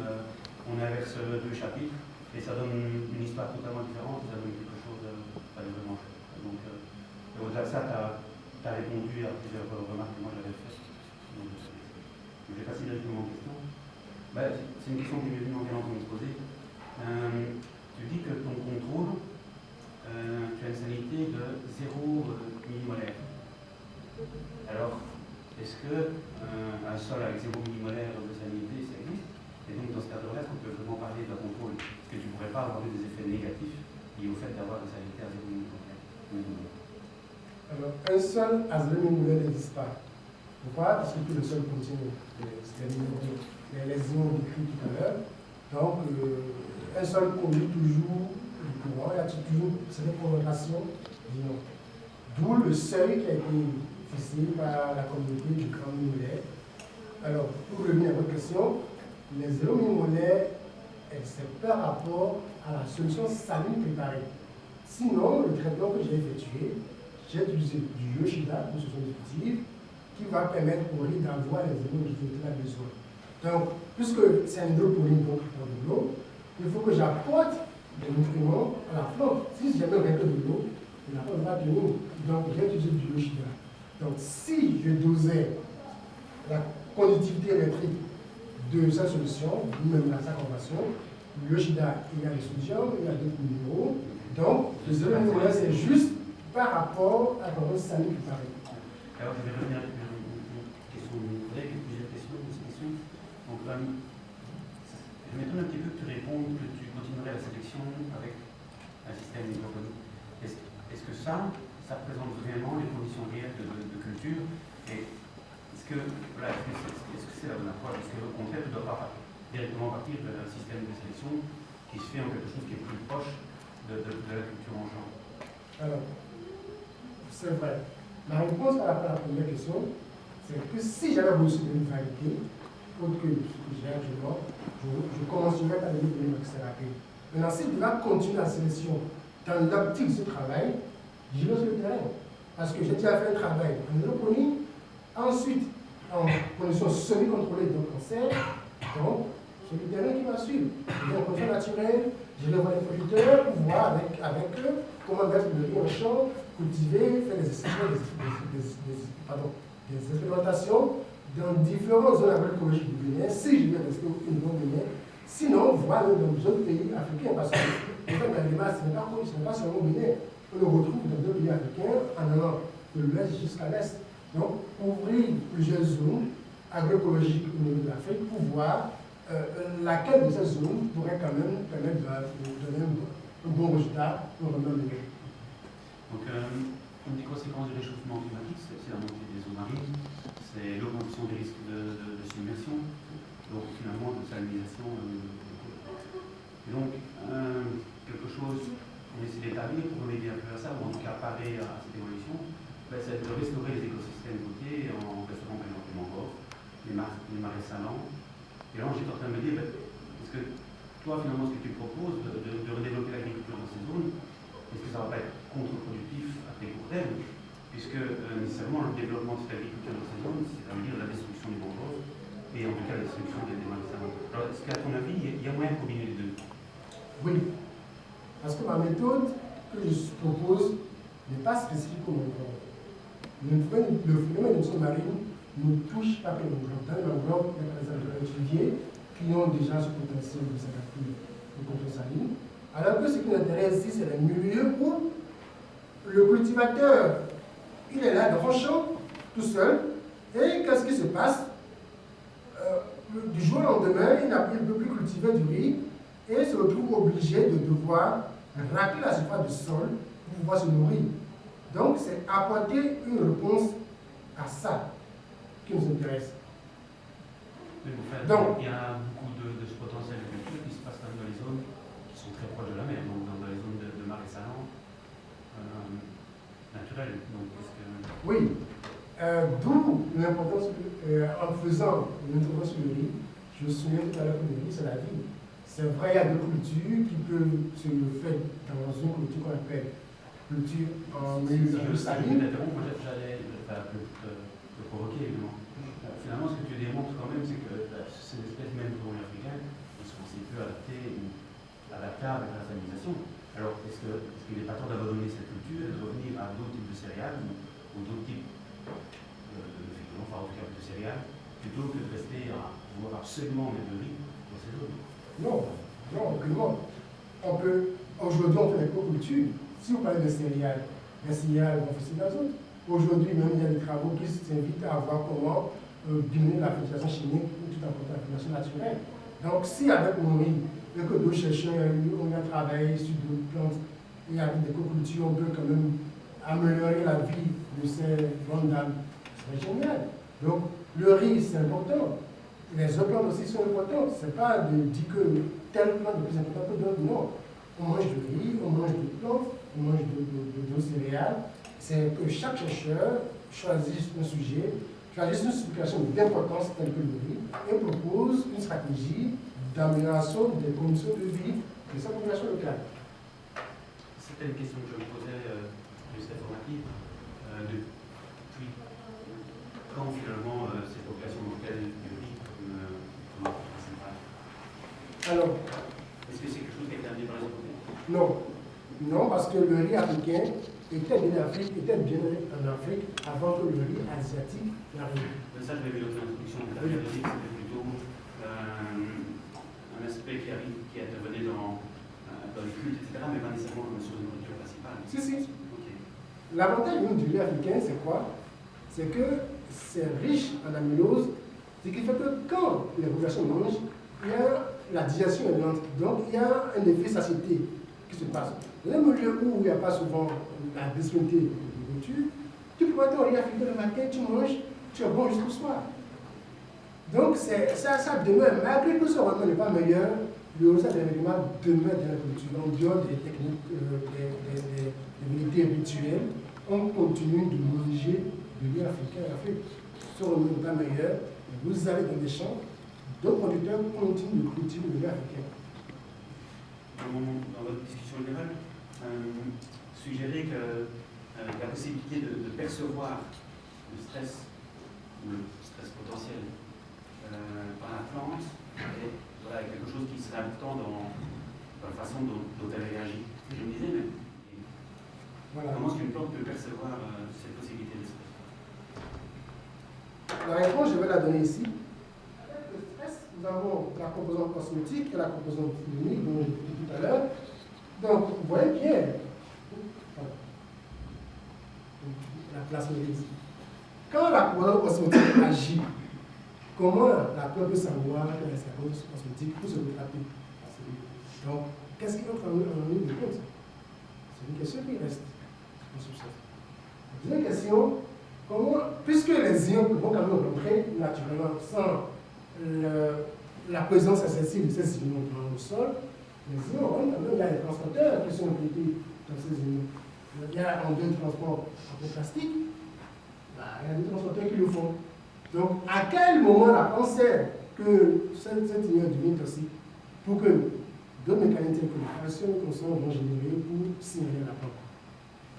on inverse 2 chapitres et ça donne une histoire totalement différente. Ça donne quelque chose de vraiment chouette. Donc, au-delà de ça, tu as répondu à plusieurs remarques que moi j'avais faites. Donc, je vais passer directement aux questions. Ben, c'est une question qui m'est venue en violence de me poser. Tu dis que ton contrôle, tu as une salinité de 0 millimolaire. Alors, est-ce qu'un sol avec 0 millimolaire de salinité, ça existe? Et donc, dans ce cadre-là, est-ce qu'on peut vraiment parler d'un contrôle? Est-ce que tu ne pourrais pas avoir des effets négatifs liés au fait d'avoir des salinités à 0 millimolaire? Alors, un sol à 0 millimolaire n'existe pas. Pourquoi? Parce que tout le sol contient les ions décrits tout à l'heure. Donc, un sol conduit toujours le courant, il y a toujours cette prolongation d'ions. D'où le seuil qui a été fixé par la communauté du grand millimolaire. Alors, pour revenir à votre question, les 0 millimolaires, c'est par rapport à la solution saline préparée. Sinon, le traitement que j'ai effectué, j'ai utilisé du Yoshida, une solution diffusive, qui va permettre au riz d'avoir les ions dont il a besoin. Donc, puisque c'est un hydropoline donc dans de l'eau, il faut que j'apporte des nutriments à la plante. Si jamais on met de l'eau, la plante va tenir. Donc, j'ai utilisé du Yoshida. Donc, si je dosais la conductivité électrique de cette solution, ou même sa conversion, le Yoshida, il y a des sodium, il y a d'autres minéraux. Donc, le 0 millimolaire, c'est juste par rapport à la conversion saline qui paraît. Alors, je vais revenir avec une question de mon collègue, plusieurs questions, une question. Donc, je m'étonne un petit peu que tu répondes que tu continuerais la sélection avec un système hydroponique. Est-ce que ça représente vraiment les conditions réelles de culture? Et est-ce que c'est la bonne approche? Est-ce qu'au contraire, tu dois pas directement partir d'un système de sélection qui se fait en quelque chose qui est plus proche de la culture en champ? Alors, c'est vrai. La réponse par rapport à la première question, c'est que si j'avais reçu une variété, autre que ce que j'ai actuellement, je commencerais par les donner thérapie. Maintenant, si tu vas continuer la sélection dans l'optique de ce travail, j'irai sur le terrain. Parce que j'ai déjà fait un travail en hydroponie, ensuite en conditions semi-contrôlées de cancer, donc c'est le terrain qui va suivre. Je vais en conditions naturelles, je vais voir les producteurs pour voir avec eux comment mettre le riz en champ, cultiver, faire des expérimentations dans différentes zones agroécologiques du Bénin, si je vais rester au Bénin, sinon, voir dans d'autres pays africains, parce que le fait d'Alima, ce n'est pas seulement au Bénin, on le retrouve dans d'autres pays africains, en allant de l'ouest jusqu'à l'est. Donc, ouvrir plusieurs zones agroécologiques au niveau de l'Afrique pour voir laquelle de ces zones pourrait quand même permettre de donner un bon résultat pour le même milieu. Donc, une des conséquences du réchauffement climatique, c'est la montée des eaux marines, c'est l'augmentation des risques de submersion, donc finalement de salinisation. Et donc, quelque chose qu'on essaie d'établir pour remédier un peu à ça, ou en tout cas parer à cette évolution, c'est de restaurer les écosystèmes côtiers en restaurant par exemple les mangroves, les marais salants. Et là, j'étais en train de me dire, est-ce que toi, finalement, ce que tu proposes de redévelopper l'agriculture dans ces zones, est-ce que ça ne va pas être contre-productif à très court terme, puisque nécessairement le développement de cette agriculture dans ces zones, ça veut dire la destruction des mangroves, et en tout cas la destruction des marais salants. Alors, est-ce qu'à ton avis, il y a moyen de combiner les deux? Oui, parce que ma méthode que je propose n'est pas spécifique aux mangroves. Le phénomène de l'eau marine ne touche pas que les mangroves. Dans les mangroves, il y a par exemple des étudiés qui ont déjà ce potentiel de s'adapter aux contrôles salines. Alors que ce qui nous intéresse ici, c'est les milieux où le cultivateur, il est là dans son champ, tout seul, et qu'est-ce qui se passe? Du jour au lendemain, il ne peut plus cultiver du riz et se retrouve obligé de devoir racler la surface du sol pour pouvoir se nourrir. Donc, c'est apporter une réponse à ça qui nous intéresse. Donc, il y a beaucoup de ce potentiel de culture qui se passe dans les zones qui sont très proches de la mer, donc dans les zones de marais salants naturels. Donc, oui, d'où l'importance, en faisant une introduction sur le riz, je souligne tout à l'heure que le riz, c'est la vie. C'est vrai, il y a des cultures qui peuvent se faire dans une culture qu'on appelle culture en milieu saline. Moi, j'allais te provoquer, évidemment. Finalement, ce que tu démontres quand même, c'est que ces espèces, même pour africaines, ils sont assez peu adaptés ou adaptables à la salinisation. Alors, est-ce qu'il n'est pas temps d'abandonner cette culture et de revenir à d'autres types de céréales ou d'autres types de féculents, enfin, en tout cas de céréales, plutôt que de rester à vouloir absolument mettre de riz dans ces zones? Non, aucunement. Aujourd'hui, on fait l'agriculture. Si vous parlez de céréales, les céréales vont faire l'azote. Aujourd'hui, même, il y a des travaux qui s'invitent à voir comment diminuer la fertilisation chimique tout en portant la fertilisation naturelle. Donc, si avec mon riz, et que d'autres chercheurs on a travaillé sur d'autres plantes, et avec des cultures, on peut quand même améliorer la vie de ces grandes dames, c'est génial. Donc, le riz, c'est important. Les autres plantes aussi sont importantes. Ce n'est pas de dire que telle plante est plus importante que d'autres, non. On mange du riz, on mange des plantes, on mange de céréales. C'est que chaque chercheur choisisse un sujet, choisisse une situation d'importance telle que le riz et propose une stratégie d'amélioration des conditions de vie de sa population locale. C'était une question que je me posais juste informative. Depuis quand finalement ces populations locales du riz comme principal? Alors, est-ce que c'est quelque chose qui a été amené par les Européens? Non, parce que le riz africain était bien en Afrique avant que le riz asiatique n'arrive. Ça, je l'ai vu dans ton introduction. Tu avais dit que c'était plutôt un aspect qui intervenait dans les cultes, etc., mais pas nécessairement comme sur une nourriture principale. Si. Okay. L'avantage du riz africain, c'est quoi? C'est que c'est riche en amylose, ce qui fait que quand les populations mangent, il y a la digestion est lente. Donc, il y a un effet satiété qui se passe. Dans un milieu où il n'y a pas souvent la disponibilité de nourriture, tu peux prendre ton riz africain le matin, tu manges, tu es bon jusqu'au soir. Donc, ça demeure, malgré que ce rendement n'est pas meilleur, le résultat des aliments demeure dans la culture. En dehors des techniques, des vérités rituelles, on continue de manger du riz africain en Afrique. Ce rendement n'est pas meilleur, vous allez dans des champs, d'autres producteurs continuent de cultiver le riz africain. Dans votre discussion générale, suggérer que la possibilité de percevoir le stress potentiel par la plante est quelque chose qui serait important dans la façon dont elle réagit. Je me disais, mais Voilà. Comment est-ce qu'une plante peut percevoir cette possibilité de stress? La réponse, je vais la donner ici. Avec le stress, nous avons la composante osmotique et la composante chimique, dont je disais tout à l'heure. Donc, vous voyez bien, la plasmodélie. Quand la composante osmotique agit, comment la plante peut savoir qu'elle est sa composante osmotique pour se rattraper à celui? Donc, qu'est-ce qui entre en ligne de compte? C'est une question qui reste en substance. La deuxième question, comment, puisque les ions vont quand même rentrer naturellement sans la présence excessive de ces ions dans le sol, les ions rentrent quand même, il y a des transporteurs qui sont impliqués dans ces ions. Il y a en deux transports en plastique, il y a des transporteurs qui le font. Donc, à quel moment la pensée que cette ion devient toxique pour que d'autres mécanismes que la pression et le consomment vont générer pour signaler la plante?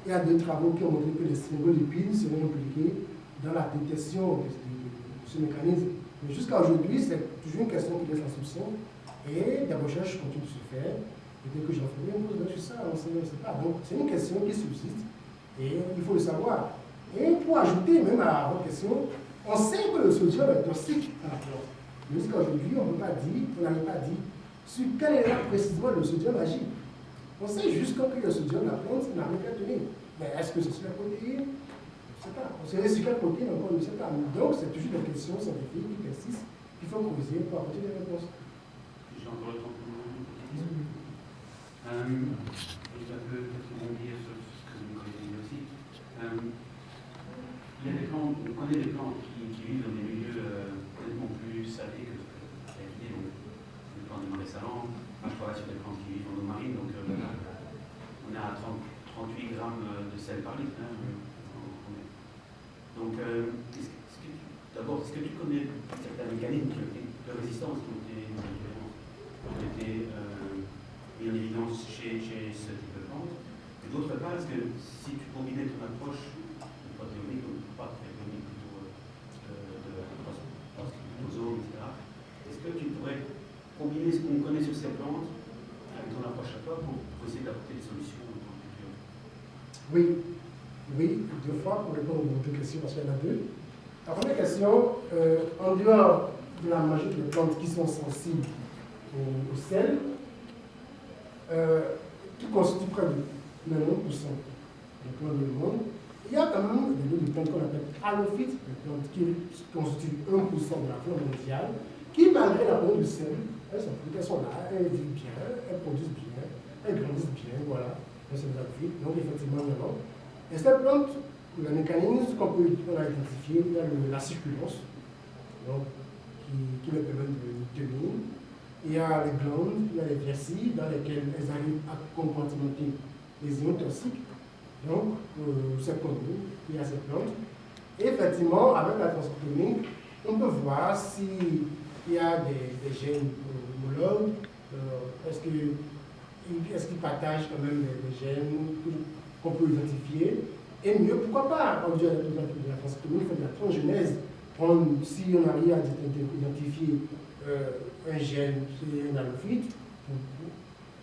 Il y a deux travaux qui ont montré que les sphingolipides seraient impliqués dans la détection de ce mécanisme. Mais jusqu'à aujourd'hui, c'est toujours une question qui laisse en soupçon. Et des recherches continuent de se faire. Et dès que j'en ferai un pose sur ça, on ne sait pas. Donc, c'est une question qui subsiste. Et il faut le savoir. Et pour ajouter même à votre question, on sait que le sodium est toxique à la plante. Mais jusqu'à aujourd'hui, on n'avait pas dit sur quel est là précisément le sodium agit. On sait juste que le sodium, la plante, n'arrive pas à tenir. Mais est-ce que c'est sur la protéine? Je ne sais pas. On sait sur quelle protéine encore, on ne sait pas. Donc, c'est toujours des questions scientifiques qui persistent, qu'il faut creuser pour apporter des réponses. J'ai encore le temps pour une petite question. Je vais un peu rebondir sur ce que vous avez dit aussi. Il y a des plantes, on connaît des plantes qui vivent dans des milieux nettement plus salés que ce que vous avez dit, donc des plantes de marais salants. Moi, je travaille sur des plantes qui vivent en eau marine, donc on est à 38 grammes de sel par litre. Donc, d'abord, est-ce que tu connais certains mécanismes de résistance qui ont été mis en évidence chez ce type de plante? Et d'autre part, est-ce que si tu combinais ton approche, pas théorique, pas très théorique, plutôt d'ozone, etc., est-ce que tu pourrais combiner ce qu'on connaît sur ces plantes avec ton approche à toi pour essayer d'apporter des solutions en tant que futur? Oui, deux fois pour répondre aux deux questions, parce qu'il y en a deux. La première question, en dehors de la majorité des plantes qui sont sensibles au sel, qui constituent près de 90% des plantes du monde, il y a quand même des groupes de plantes qu'on appelle halophytes, des plantes qui constituent 1% de la flore mondiale, qui, malgré la présence du sel, elles sont là, elles vivent bien, elles produisent bien, elles grandissent bien, voilà. C'est des halophytes, donc effectivement, il y en a. Et cette plante, le mécanisme qu'on a identifié, il y a la circulence, donc, qui leur permet de tenir. Il y a les glandes, il y a les vesies dans lesquelles elles arrivent à compartimenter les ions toxiques. Donc, c'est connu, il y a ces plantes. Et effectivement, avec la transcriptomique, on peut voir s'il y a des gènes homologues, est-ce qu'ils partagent quand même des gènes qu'on peut identifier. Et mieux, pourquoi pas, en disant de la transcriptomique, faire de la transgénèse, si on arrive à identifier un gène, c'est un halophyte,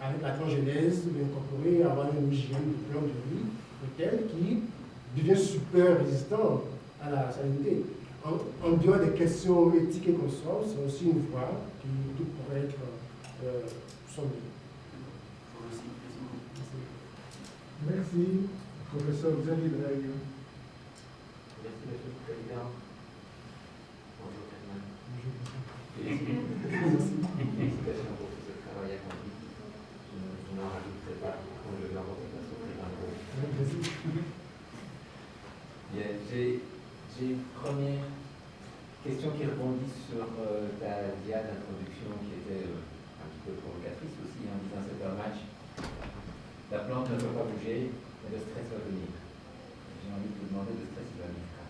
avec la transgénèse, incorporer, avoir un gène de plante de vie, peut-être, qui devient super résistant à la salinité. En dehors des questions éthiques et consorts, c'est aussi une voie qui pourrait être sondée. Merci, professeur Xavier Drague. Merci, Monsieur le Président. Bonjour, Herman. Félicitations pour ce travail accompli. Je n'en rajouterai pas, comme je vais en faire souffrir un peu. Bien, j'ai une première question qui rebondit sur ta dia d'introduction qui était un petit peu provocatrice aussi, en disant c'est un match. La plante ne peut pas bouger, mais le stress va venir. J'ai envie de vous demander, le stress il va venir quand?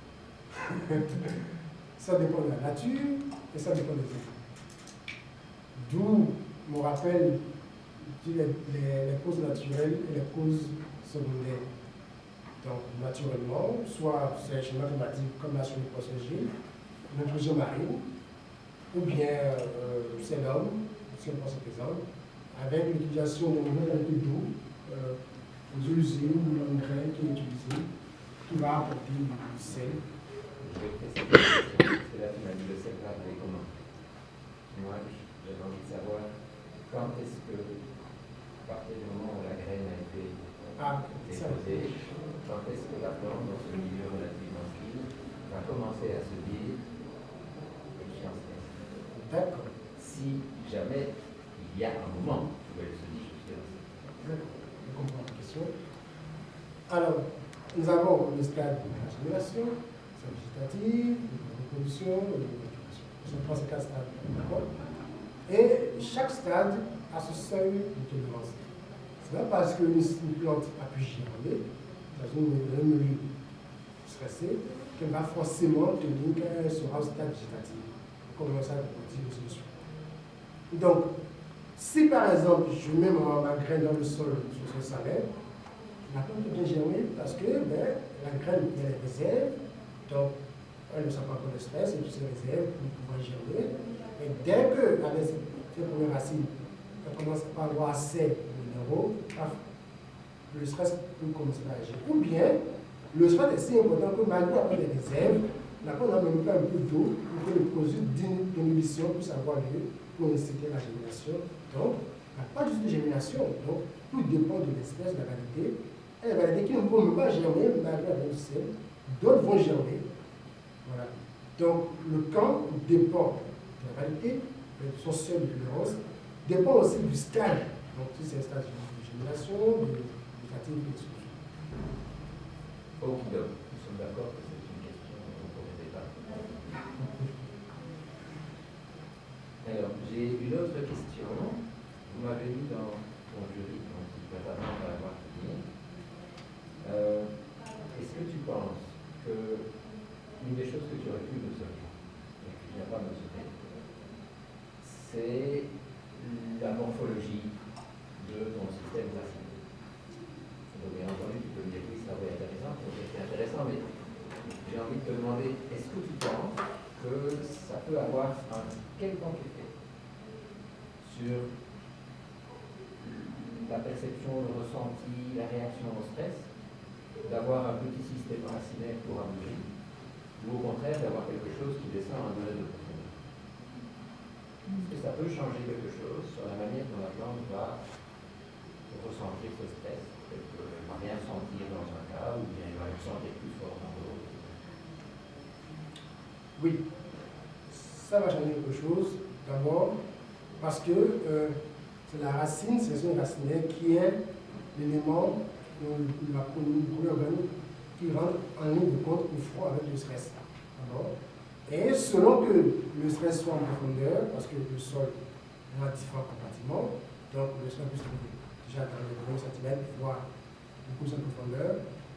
Ça dépend de la nature et ça dépend des effets. D'où mon rappel les causes naturelles et les causes secondaires. Donc, naturellement, soit c'est un schéma climatique comme l'a souligné le professeur Gilles, l'intrusion marine, ou bien c'est l'homme, si on pense aux exemples, avec l'utilisation de nouvelles qualités d'eau, eaux usées ou l'engrais qui est utilisé, qui va apporter du sel. Je vais préciser parce que là tu m'as dit le sel va arriver comment. Moi j'avais envie de savoir quand est-ce que, à partir du moment où la graine a été déposée, quand est-ce que la plante dans ce milieu relativement fine va commencer à se dire échéance. D'accord. Si jamais il y a un moment où elle se dit échéance. D'accord, je comprends la question. Alors, nous avons le stade de la génération, c'est végétative, de reproduction, de maturation. Ce sont ces 4 stades. D'accord. Et chaque stade a ce seuil de tolérance. C'est pas parce qu'une plante a pu germer dans un milieu stressé qu'elle va forcément tenir qu'elle sera au stade végétatif. Comme ça, on dit une solution. Donc, si par exemple je mets ma graine dans le sol sur ce salaire, la plante peut bien germer parce que la graine a les réserves, donc elle ne sent pas encore de stress et toutes ces réserves pour pouvoir germer. Et dès que, avec ces premières racines, elle commence à avoir assez de minéraux, le stress peut commencer à agir. Ou bien, le stress est si important que malgré avoir des réserves, la plante n'a même pas un peu d'eau pour que le processus d'inhibition puisse avoir lieu pour inciter la germination. Donc, il n'y a pas juste de germination. Donc, tout dépend de l'espèce, de la variété. Et la variété qui ne peut même pas germer, malgré la sel, d'autres vont germer. Voilà. Donc, le camp dépend de la variété, de son seuil de tolérance, dépend aussi du stade. Donc, si c'est un stade de germination, de végétative, et de Ok, donc, nous sommes d'accord que c'est une question qu'on ne connaissait pas. Alors, j'ai une autre question. Vous m'avez dit dans ton jury, donc précédemment, on va avoir fini. Est-ce que tu penses que une des choses que tu aurais pu mesurer, et que tu n'as pas mesuré, c'est la morphologie de ton système racinaire? Donc, bien entendu, tu peux me dire oui, ça va être intéressant, c'est intéressant, mais j'ai envie de te demander, est-ce que tu penses que ça peut avoir un quelconque effet sur la perception, le ressenti, la réaction au stress, d'avoir un petit système racinaire pour aboutir, ou au contraire d'avoir quelque chose qui descend à un degré de profondeur? Est-ce que ça peut changer quelque chose sur la manière dont la plante va ressentir ce stress? Peut-être qu'elle ne va rien sentir dans un cas, ou bien elle va le sentir plus fort dans l'autre. Oui, ça va changer quelque chose. D'abord, parce que c'est la racine, c'est une racinaire qui est l'élément, la premier organe qui rentre en ligne de compte au front avec le stress. Et selon que le stress soit en profondeur, parce que le sol a différents compartiments, donc le stress peut se trouver déjà dans les 1 cm, voire beaucoup de profondeur.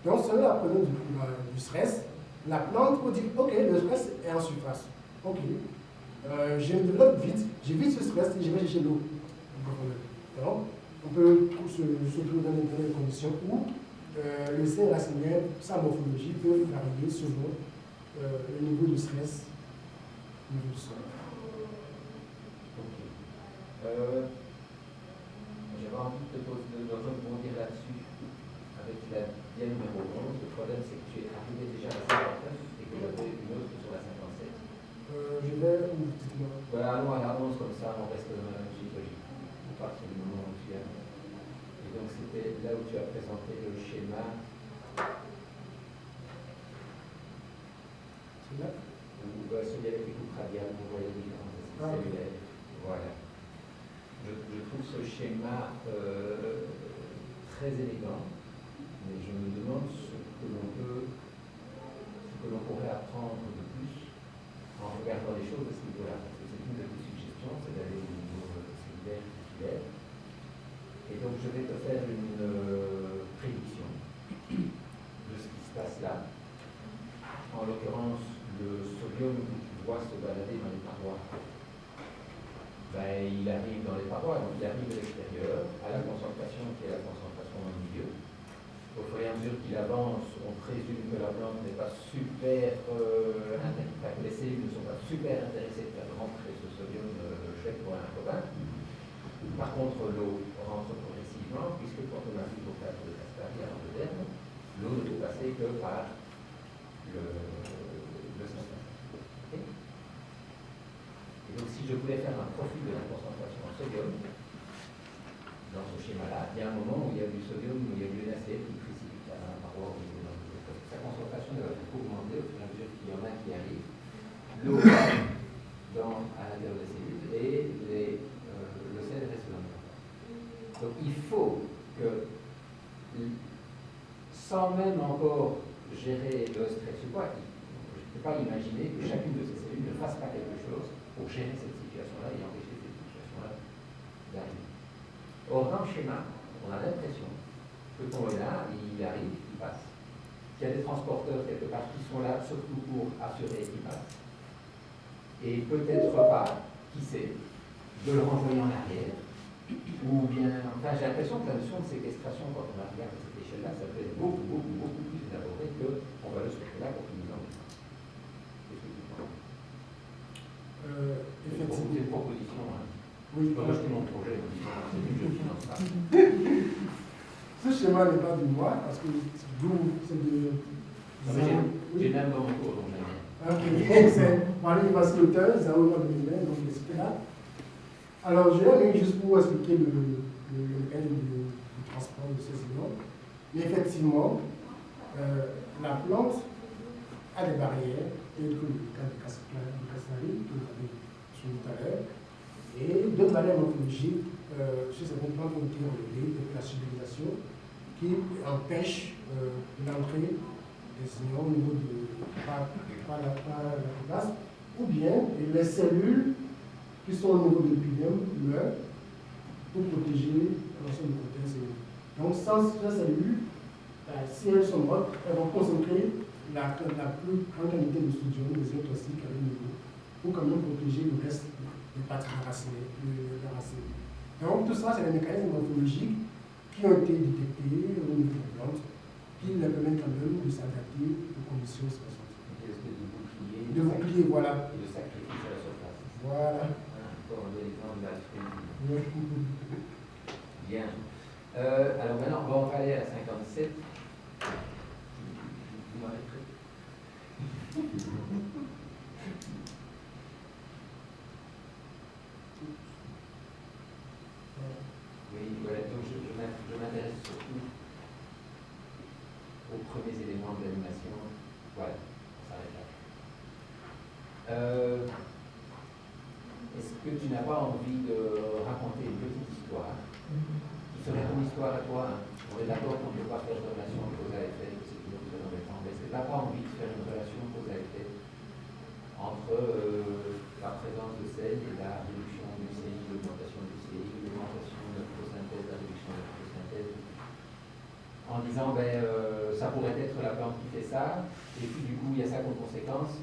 Donc selon la profondeur du stress, la plante peut dire ok, le stress est en surface. Ok, je me développe vite, j'évite ce stress et je vais chercher l'eau en profondeur. Donc, on peut se trouver dans des conditions où le système racinaire, sa morphologie peut varier selon le niveau de stress au niveau du sol. Ok. J'avais envie de rebondir là-dessus avec la diane numéro 11. Le problème, c'est que tu es arrivé déjà à la 59 et que j'avais une autre sur la 57. Je vais ou dites-moi. Voilà, allons à la 11 comme ça, on reste dans la logique. On part sur le moment où tu as. Et donc, c'était là où tu as présenté le schéma. C'est là. Où celui avec les coupes radiales, vous voyez les différences cellulaires. Voilà. Je trouve ce schéma très élégant, mais je me demande ce que l'on pourrait apprendre de plus en regardant les choses à ce niveau-là. Parce que c'est une de tes suggestions, c'est d'aller au niveau cellulaire, tissulaire. Et donc je vais te faire une prédiction de ce qui se passe là. En l'occurrence, le sodium que tu vois se balader dans les parois, il arrive dans les parois, donc il arrive de l'extérieur, à la concentration qui est la concentration dans le milieu. Au fur et à mesure qu'il avance, on présume que la plante n'est pas super les cellules ne sont pas super intéressées de faire rentrer ce sodium chouette pour un copain. Par contre, l'eau rentre progressivement, puisque quand on arrive au cadre de Castagne, passer que par le système. Okay. Et donc si je voulais faire un profil de la concentration en sodium, dans ce schéma-là, il y a un moment où il y a du sodium, où il y a du NaCl qui précipite la paroi au niveau de sa concentration va augmenter au fur et à mesure qu'il y en a qui arrivent. L'eau à l'intérieur des cellules et le sel reste dans le corps. Donc il faut que, sans même encore gérer le stress ou quoi, je ne peux pas imaginer que chacune de ces cellules ne fasse pas quelque chose pour gérer cette situation-là et empêcher cette situation-là d'arriver. Or, dans le schéma, on a l'impression que le ton est là, il arrive, il passe. Qu'il y a des transporteurs quelque part qui sont là surtout pour assurer qu'il passe. Et peut-être pas, qui sait, de le renvoyer en arrière. Ou bien, enfin, j'ai l'impression que la notion de séquestration, quand on la regarde à cette échelle-là, ça peut être beaucoup plus élaboré qu'on va le souhaiter là pour qu'il nous en Qu'est-ce que tu penses? Effectivement. C'est une proposition. Hein. Oui, moi, je mon projet, c'est une je finance pas. Ce schéma n'est pas de moi, parce que c'est de. J'ai même dans mon cours, donc j'aime bien. Ok, c'est Marie Vascoteur, Zao 2020, donc etc. Alors, je vais juste pour expliquer le mécanisme du transport de ces ions. Mais effectivement, la plante a des barrières, telles que le cas de Casnari, que vous avez souligné tout à l'heure. Et d'autres barrières morphologiques chez certaines plantes ont été relevées, de la civilisation, qui empêchent l'entrée des ions au niveau de la base, ou bien les cellules qui sont au niveau de l'épidème meurent pour protéger l'ensemble de protéines cellules. Donc, sans ces cellules, si elles sont mortes, elles vont concentrer la plus grande quantité de sodium, des ions toxiques à leur niveau, pour quand même protéger le reste des parties racinées. Donc, tout ça, c'est des mécanismes morphologiques qui ont été détectés au niveau des plantes, qui leur permettent quand même de s'adapter aux conditions spécifiques. De bouclier, voilà. Et de sacrifice à la surface. Voilà. Encore un bon exemple de la Bien. Alors maintenant, on va aller à 57. Vous m'arrêterez. Oui, voilà, donc je m'intéresse surtout aux premiers éléments de l'animation. Voilà, on s'arrête là. Est-ce que tu n'as pas envie de raconter une petite histoire qui serait ton histoire à toi? On est d'accord qu'on ne peut pas faire de relation cause à effet, c'est toujours très embêtant. Mais est-ce que tu n'as pas envie de faire une relation cause à effet entre la présence de sel et la réduction du CI, l'augmentation du CI, l'augmentation de la photosynthèse, la réduction de la photosynthèse, en disant ça pourrait être la plante qui fait ça, et puis du coup il y a ça comme conséquence.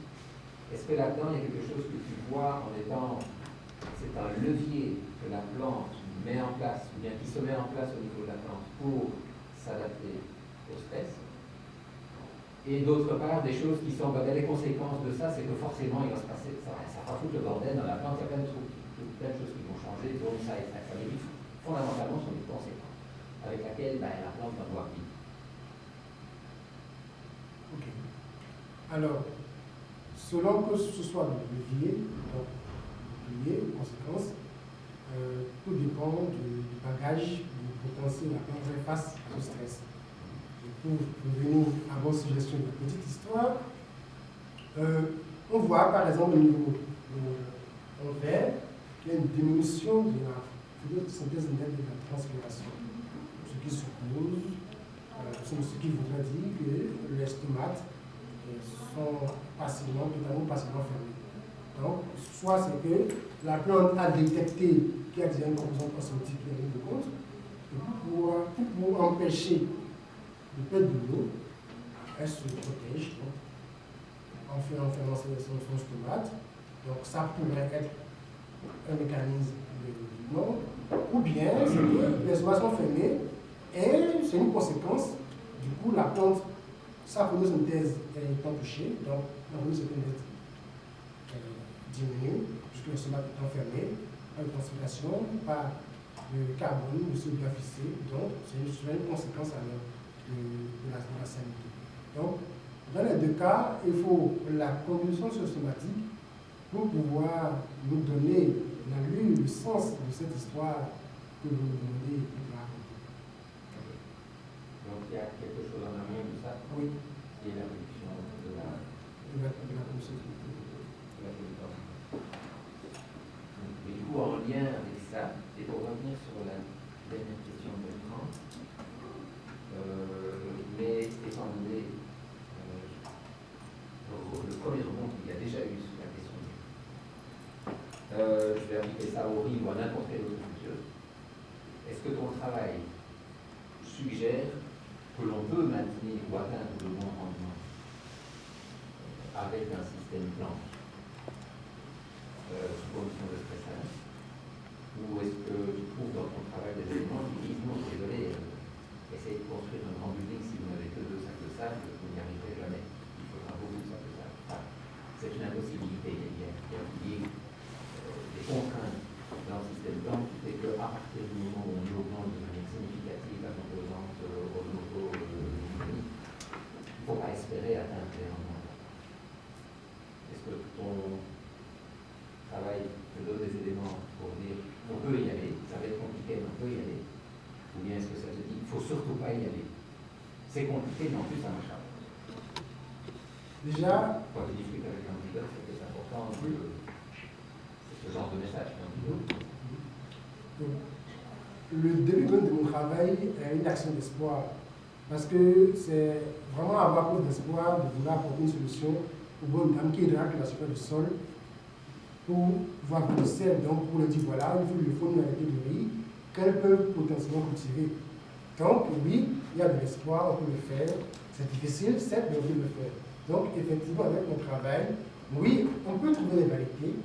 Est-ce que là-dedans il y a quelque chose que tu vois en étant, c'est un levier que la plante met en place, ou bien qui se met en place au niveau de la plante pour s'adapter au stress? Et d'autre part, des choses qui sont, les conséquences de ça, c'est que forcément, il va se passer, ça va foutre le bordel dans la plante, il y a plein de choses qui vont changer, donc ça veut fondamentalement sont des conséquences, avec laquelle la plante va pouvoir vivre. Ok. Alors, selon que ce soit le levier, donc levier, conséquences, tout dépend du bagage, du potentiel de la plante face au stress. Pour revenir à votre suggestion de petite histoire, on voit par exemple au niveau en vert qu'il y a une diminution de la photosynthèse nette de la transpiration. Ce qui suppose, ce qui voudrait dire que les stomates sont totalement partiellement fermés. Donc, soit c'est que la plante a détecté qu'il y a déjà une composante osmotique qui arrive de compte, et pour empêcher le perte de l'eau, elle se protège donc, en fermant son stomate. Donc ça pourrait être un mécanisme de non, ou bien c'est que les stomates sont fermés et c'est une conséquence. Du coup, la plante, sa photosynthèse étant touchée, donc la photosynthèse diminue, puisque le stomate est enfermé par une transpiration, par le carbone, le CO2 fixé. Donc c'est une conséquence alors de la sanité. Donc, dans les deux cas, il faut la conclusion systématique pour pouvoir nous donner l'allure, le sens de cette histoire que vous nous demandez de raconter. Donc il y a quelque chose en amont de ça, Oui, qui est la réduction de la conclusion. Mais du coup, en lien avec ça, et pour revenir sur la dernière question de Bertrand, mais étant donné le premier rebond qu'il y a déjà eu sur la question je vais appliquer ça au RI ou à n'importe quelle autre culture. Est-ce que ton travail suggère que l'on peut maintenir ou atteindre de bons rendements avec un système blanche sous condition de stressage? Ou est-ce que tu trouves dans ton travail des éléments qui disent non, désolé, essayez de construire un grand building si vous n'avez que 2 sacs de sable, vous n'y arriverez jamais. Il faudra beaucoup de sacs de sable. Enfin, c'est une impossibilité. Il y a des contraintes dans le système blanc qui fait qu'à partir du moment où on augmente de manière significative la composante organophonique, il ne faut pas espérer atteindre les rendements. Est-ce que ton travail te donne des éléments pour dire on peut y aller, ça va être compliqué, mais on peut y aller? Ou bien est-ce que ça te dit il ne faut surtout pas y aller? C'est compliqué, mais en plus ça marche pas. Déjà, Quand tu discutes avec un leader, c'est que c'est important, c'est ce genre de message. le début même de mon travail est une action d'espoir. Parce que c'est vraiment avoir beaucoup d'espoir de vouloir apporter une solution aux bonnes dames qui réactent la surface du sol pour voir le sel, donc pour leur dire voilà, il faut une variété de riz qu'elles peuvent potentiellement cultiver. Donc oui, il y a de l'espoir, on peut le faire. C'est difficile, certes, mais on peut le faire. Donc effectivement, avec mon travail, oui, on peut trouver des variétés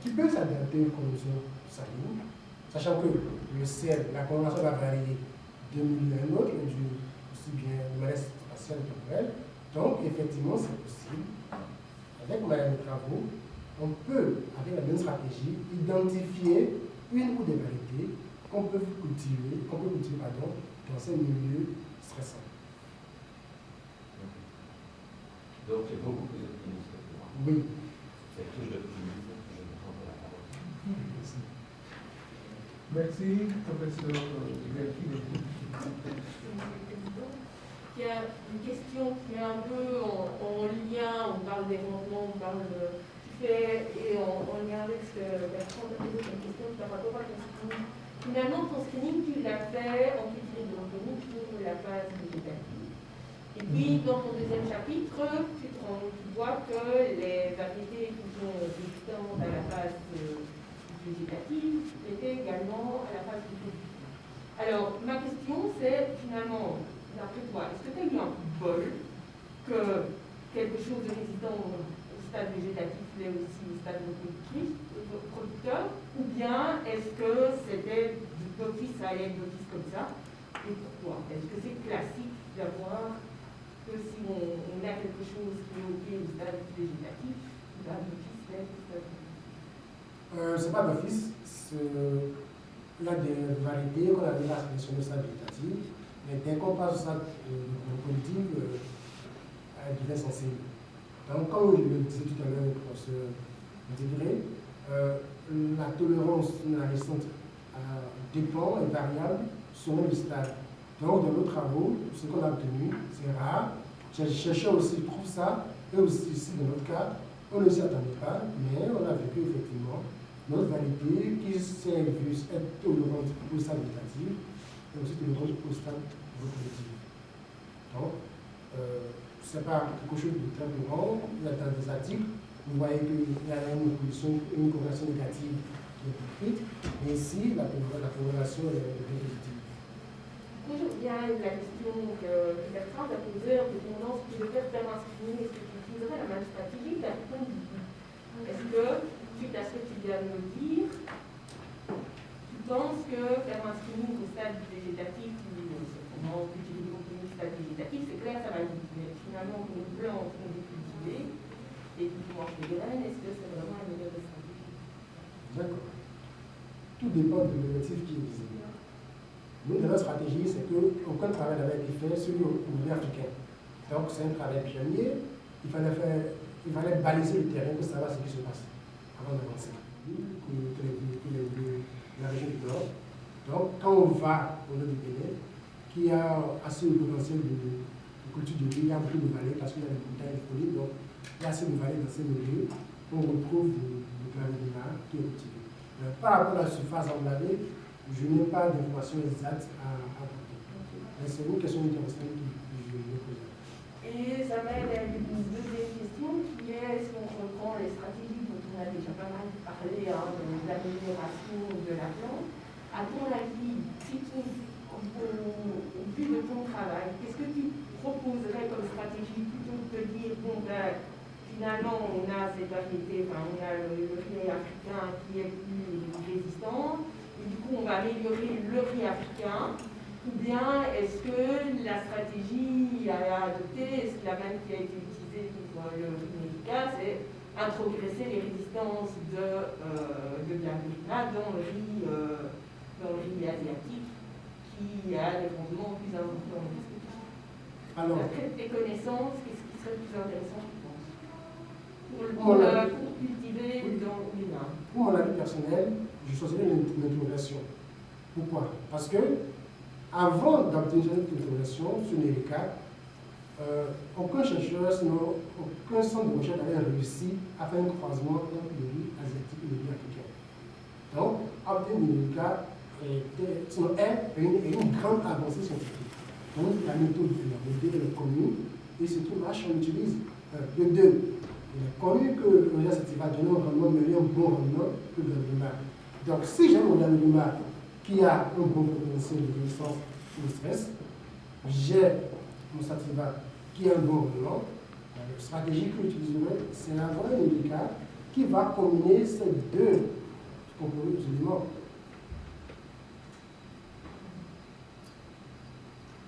qui peuvent s'adapter aux conditions salines, sachant que le sel, la coloration va varier d'un milieu à un autre, aussi bien de manière spatiale que temporelle. Donc effectivement, c'est possible. Avec mes travaux, on peut, avec la même stratégie, identifier une ou des variétés qu'on peut cultiver, dans ces milieux stressants. Donc c'est beaucoup plus optimiste que moi. Oui. C'est plus d'optimisme que je me prends la parole. Merci, professeur Delphine. Il y a une question qui est un peu en lien, on parle des rendements, on parle de fait, et en lien avec ce que Bertrand a posé comme question par rapport à ton screening. Finalement, ton screening, tu l'as fait en culture de l'organique pour la phase végétative. Et puis, dans ton deuxième chapitre, tu vois que les variétés qui sont résistantes à la phase végétative étaient également à la phase végétative. Alors, ma question, c'est finalement, d'après toi, est-ce que tu as eu un bol que quelque chose de résistant au stade végétatif l'est aussi au stade producteur, ou bien est-ce que c'était d'office, ça allait être d'office comme ça? Et pourquoi? Est-ce que c'est classique d'avoir que si on a quelque chose qui est OK au stade végétatif, d'office l'est au stade végétatif? C'est pas d'office, il y a des variétés qu'on a déjà sélectionnées au stade végétatif, mais dès qu'on passe au stade productif, elles deviennent sensibles. Donc, comme je le disais tout à l'heure, professeur Degré, la tolérance récente dépend, est variable selon le stade. Donc, dans nos travaux, ce qu'on a obtenu, c'est rare. Les chercheurs aussi trouvent ça, et aussi ici, dans notre cas, on ne s'y attendait pas, mais on a vu qu'effectivement, notre variété qui s'est vue être tolérante au stade végétatif, et aussi tolérante au stade reproductif. Donc, ce n'est pas quelque chose de très courant. Il y a dans des articles, vous voyez qu'il y a une corrélation négative qui est écrite, mais ici, la corrélation est positive. Je reviens à la question que Bertrand a posée en te demandant si tu devais faire un screening, est-ce que tu utiliserais la même stratégie que la réponse du coup? Est-ce que, suite à ce que tu viens de me dire, tu penses que faire un screening au stade végétatif, comment cultiver des compromis au stade végétatif, c'est clair, ça va vite, mais finalement, pour une plante qu'on veut cultiver et qui mange des graines, est-ce que c'est vraiment la meilleure des stratégies? D'accord. Tout dépend de l'objectif qui est visé. Nous, notre stratégie, c'est qu'aucun travail n'avait été fait sur le milieu africain. Donc c'est un travail pionnier. Il fallait baliser le terrain pour savoir ce qui se passe avant d'avancer. La région du Nord. Donc quand on va au nord du Bénin, qui a assez de potentiel de culture de riz, il y a beaucoup de vallées parce qu'il y a des montagnes disponibles, donc il y a assez de vallées dans ces milieux, on retrouve le granulat qui est cultivé. Par rapport à la surface emblavée, je n'ai pas d'informations exactes à apporter. Mais c'est une question intéressante que je vais poser. Et ça mène à une deuxième question qui est, si on reprend les stratégies dont on a déjà pas mal parlé, de l'amélioration de la plante, à ton avis, si tu, au vu de ton travail, qu'est-ce que tu proposerais comme stratégie plutôt que de dire, bon, ben, finalement, on a cette variété, enfin, on a le riz africain qui est plus résistant, et du coup, on va améliorer le riz africain, ou bien est-ce que la stratégie à adopter, est-ce que la même qui a été utilisée pour le riz médical, c'est introgresser les résistances de l'agriculture dans le riz asiatique, qui a des rendements plus importants. Alors, d'après tes connaissances, qu'est-ce qui serait plus intéressant, je pense, pour cultiver dans les mains? Pour mon avis personnel, je choisirais une interrogation. Pourquoi? Parce que avant d'obtenir cette interrogation sur les cas, aucun chercheur, sinon aucun centre de recherche avait réussi à faire un croisement entre le riz asiatique et le riz africain. Donc, obtenir les cas est une grande avancée scientifique. Donc, la méthode est connue et ce qui marche, on l'utilise. De deux, il est connu que le riz asiatique va donner un rendement meilleur, un bon rendement que le riz. Donc, si j'ai un riz qui a un bon potentiel de résistance au stress, j'ai mon sativa qui a un bon rendement, la stratégie que j'utiliserai, c'est d'avoir un médicament qui va combiner ces deux éléments.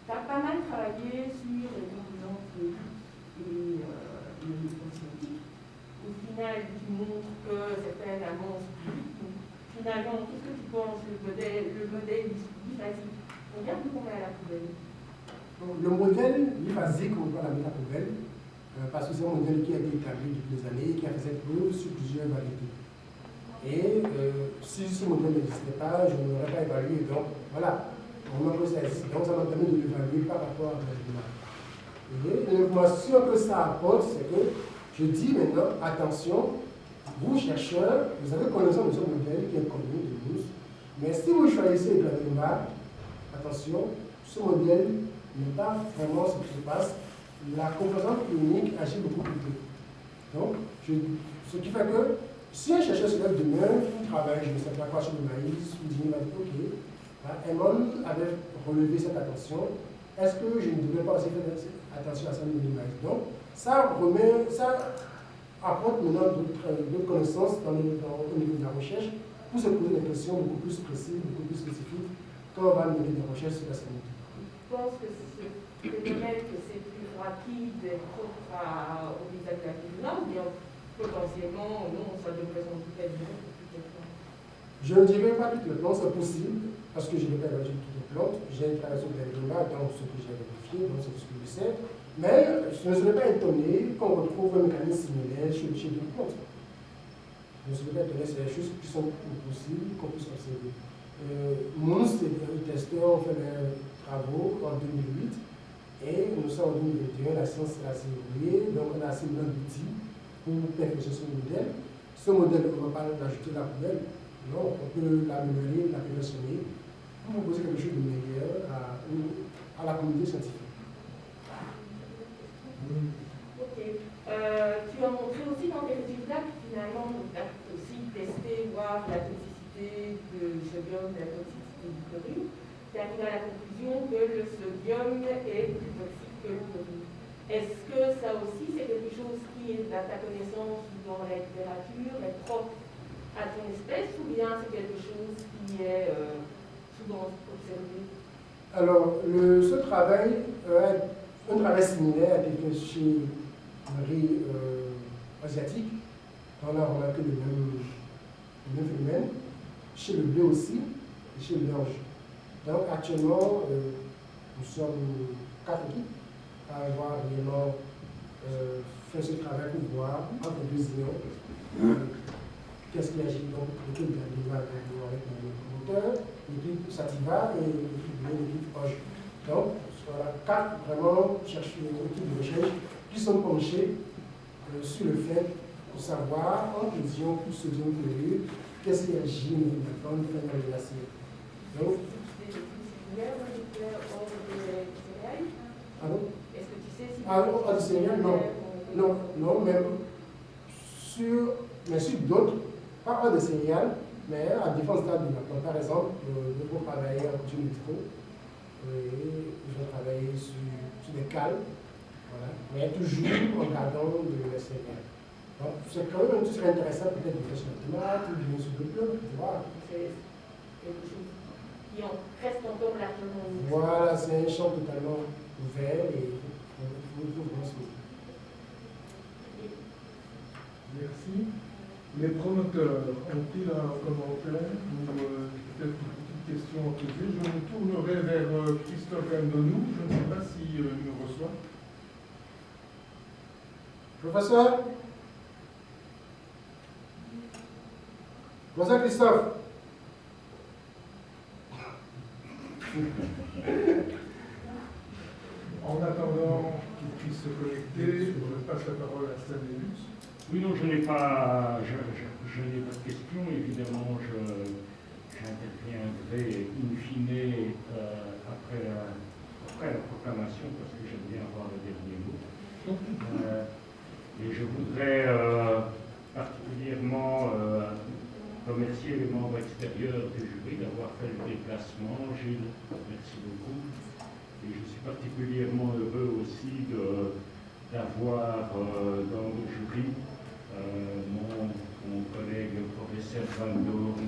Tu as pas mal travaillé sur les composantes et les cosmétiques. Au final, tu montres que certaines avances publiques. Finalement, qu'est-ce que tu penses, le modèle biphasique? Combien de qu'on met à la poubelle? Le modèle biphasique, on doit la mettre à la poubelle, parce que c'est un modèle qui a été établi depuis des années et qui a fait cette preuve sur plusieurs variétés. Et si ce modèle n'existait pas, je ne l'aurais pas évalué. Donc voilà, on m'a posé ça. Donc ça m'a permis de l'évaluer par rapport à l'animal. Et l'information que ça apporte, c'est que je dis maintenant, attention, vous chercheurs, vous avez connaissance de ce modèle qui est connu de tous, mais si vous choisissez le l'animal, attention, ce modèle n'est pas vraiment ce qui se passe. La composante clinique agit beaucoup plus vite. Donc, ce qui fait que si un chercheur se lève demain, il travaille, je ne sais pas quoi, sur le maïs, ou dit, ok, Emon avait relevé cette attention, est-ce que je ne devrais pas aussi faire attention à ça au maïs? Donc, ça apporte maintenant d'autres connaissances au niveau de la recherche pour se poser des questions beaucoup plus précises, beaucoup plus spécifiques quand on va mener des recherches sur la santé. Je pense que c'est le phénomène que c'est plus rapide et propre au visage de la climat, ou bien potentiellement, non, ça devrait sans doute être bon pour toutes les plantes. Je ne dirais pas toutes les plantes, c'est possible, parce que je n'ai pas évalué toutes les plantes. J'ai travaillé sur les climat dans ce que j'ai vérifié, donc c'est ce que je sais. Mais je ne serais pas étonné qu'on retrouve un mécanisme similaire chez d'autres plantes. Je ne serais pas étonné, c'est des choses qui sont possibles, qu'on puisse observer. Mons et les testeurs ont fait des travaux en 2008 et nous sommes en 2021, la science est assez évoluée, donc on a assez d'outils pour perfectionner ce modèle. Ce modèle, on ne va pas l'ajouter à la poubelle, non, on peut l'améliorer, la perfectionner pour proposer quelque chose de meilleur à la communauté scientifique. Ok. Tu as montré aussi dans tes résultats que finalement, tu as aussi testé, voir la toxicité de sodium, la toxicité du chlorure. Tu es arrivé à la conclusion que le sodium est plus toxique que le chlorure. Est-ce que ça aussi, c'est quelque chose qui est, à ta connaissance, dans la littérature, est propre à ton espèce, ou bien c'est quelque chose qui est souvent observé? Alors, ce travail, un travail similaire a été fait chez le riz asiatique. On a remarqué le même phénomène. Chez le blé aussi, et chez l'orge. Donc actuellement, nous sommes 4 équipes à avoir réellement fait ce travail pour voir entre deux unions qu'est-ce qui agit. Donc, l'équipe d'Alliva avec mon promoteur, l'équipe Sativa et l'équipe Hoche. Donc, voilà, 4 vraiment chercheurs, équipes de recherche qui sont penchés sur le fait de savoir, en conclusion, pour ce dion chlorure, qu'est-ce qui agit au niveau de la plante de l'acier. Donc, pardon? Est-ce que tu sais si... Ah non, hors de céréales, non. Non, non, même sur d'autres, pas hors de céréales, mais à différents stades de la plante. Par exemple, nous avons travaillé en coutume médicaux, et ils ont travaillé sur des cales, voilà, mais toujours en gardant de la céréale. Donc, c'est quand même, ce serait intéressant peut-être de faire sur la tomate ou bien sur le bleu, tu vois. C'est quelque chose qui reste encore largement ouvert. Voilà, c'est un champ totalement ouvert et il faut vraiment se mettre. Merci. Les promoteurs ont-ils un commentaire ou peut-être une petite question à poser? Je me tournerai vers Christophe Andonou. Je ne sais pas s'il nous reçoit. Professeur? Professeur Christophe? En attendant qu'il puisse se connecter, je passe la parole à Stanley. Oui, non, je n'ai pas de question. Évidemment, j'interviendrai in fine après la proclamation, parce que j'aime bien avoir le dernier mot. Et je voudrais particulièrement remercier les membres extérieurs du jury d'avoir fait le déplacement. Gilles, merci beaucoup. Et je suis particulièrement heureux aussi d'avoir dans le jury mon collègue le professeur Van Doorn,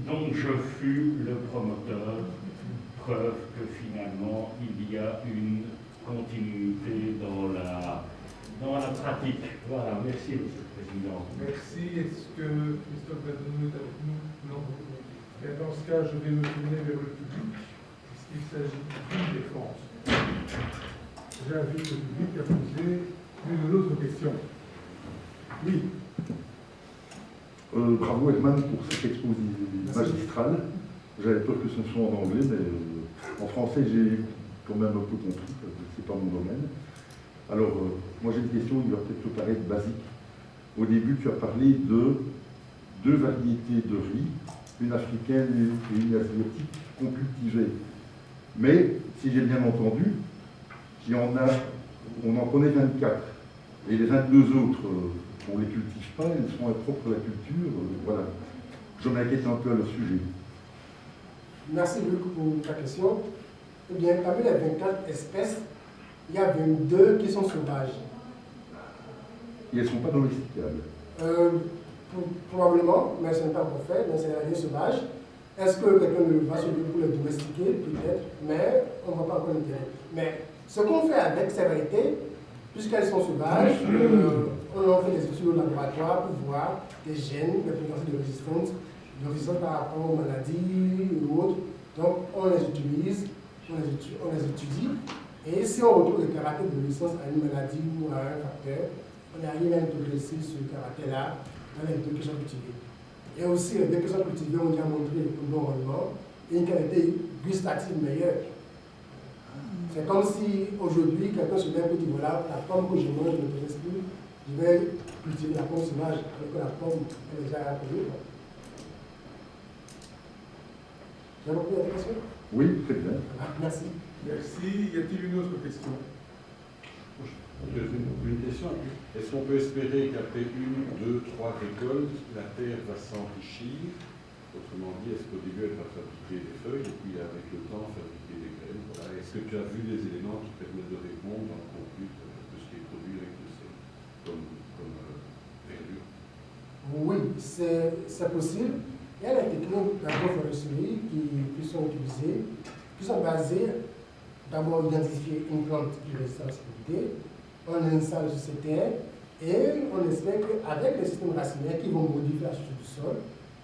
dont je fus le promoteur, preuve que finalement il y a une continuité dans la pratique. Voilà, merci Monsieur le Président. Merci. Est-ce que Christophe Badonou est avec nous? Non. Et dans ce cas, je vais me tourner vers le public, puisqu'il s'agit d'une défense. J'invite le public à poser une ou l'autre question. Oui. Bravo Herman pour cette exposé magistrale. J'avais peur que ce soit en anglais, mais en français j'ai quand même un peu compris, parce que ce n'est pas mon domaine. Alors, moi j'ai une question qui va peut-être te paraître basique. Au début, tu as parlé de 2 variétés de riz, une africaine et une asiatique, qu'on cultivait. Mais, si j'ai bien entendu, on en connaît 24. Et les 22 autres, on ne les cultive pas, elles sont impropres à la culture. Voilà. Je m'inquiète un peu à le sujet. Merci Luc pour ta question. Eh bien, parmi les 24 espèces, il y a 22 qui sont sauvages. Et elles ne sont pas domesticables. Probablement, mais ce n'est pas encore fait, mais c'est la vie sauvage. Est-ce que quelqu'un va se lever pour les domestiquer? Peut-être, mais on ne voit pas encore l'intérêt. Mais ce qu'on fait avec ces variétés, puisqu'elles sont sauvages, on a fait des études au laboratoire pour voir des gènes, des potentiels de résistance par rapport aux maladies ou autres. Donc on les utilise, on les étudie, et si on retrouve des caractères de résistance à une maladie ou à un facteur, on arrive à introduire ce caractère-là dans les deux qui sont cultivés. Et aussi, les deux qui sont cultivés ont déjà montré un bon rendement et une qualité gustative meilleure. C'est comme si aujourd'hui, quelqu'un se met et dit voilà, la pomme que je mange ne m'intéresse plus, je vais cultiver la pomme sauvage, alors que la pomme elle est déjà appelée. J'ai compris la question? Oui, très bien. Merci. Merci. Y a-t-il une autre question? Une question. Est-ce qu'on peut espérer qu'après 1, 2, 3 récoltes, la terre va s'enrichir? Autrement dit, est-ce qu'au début, elle va fabriquer des feuilles et puis avec le temps, fabriquer des graines? Voilà. Est-ce que tu as vu des éléments qui permettent de répondre dans le contenu de ce qui est produit avec le sel comme verdure? Oui, c'est possible. Il y a des techniques d'agroforesterie qui sont utilisées, qui sont basées d'abord identifier une plante qui résiste à la sécurité, on l'installe sur ces terres et on espère qu'avec les systèmes racinaires qui vont modifier la structure du sol,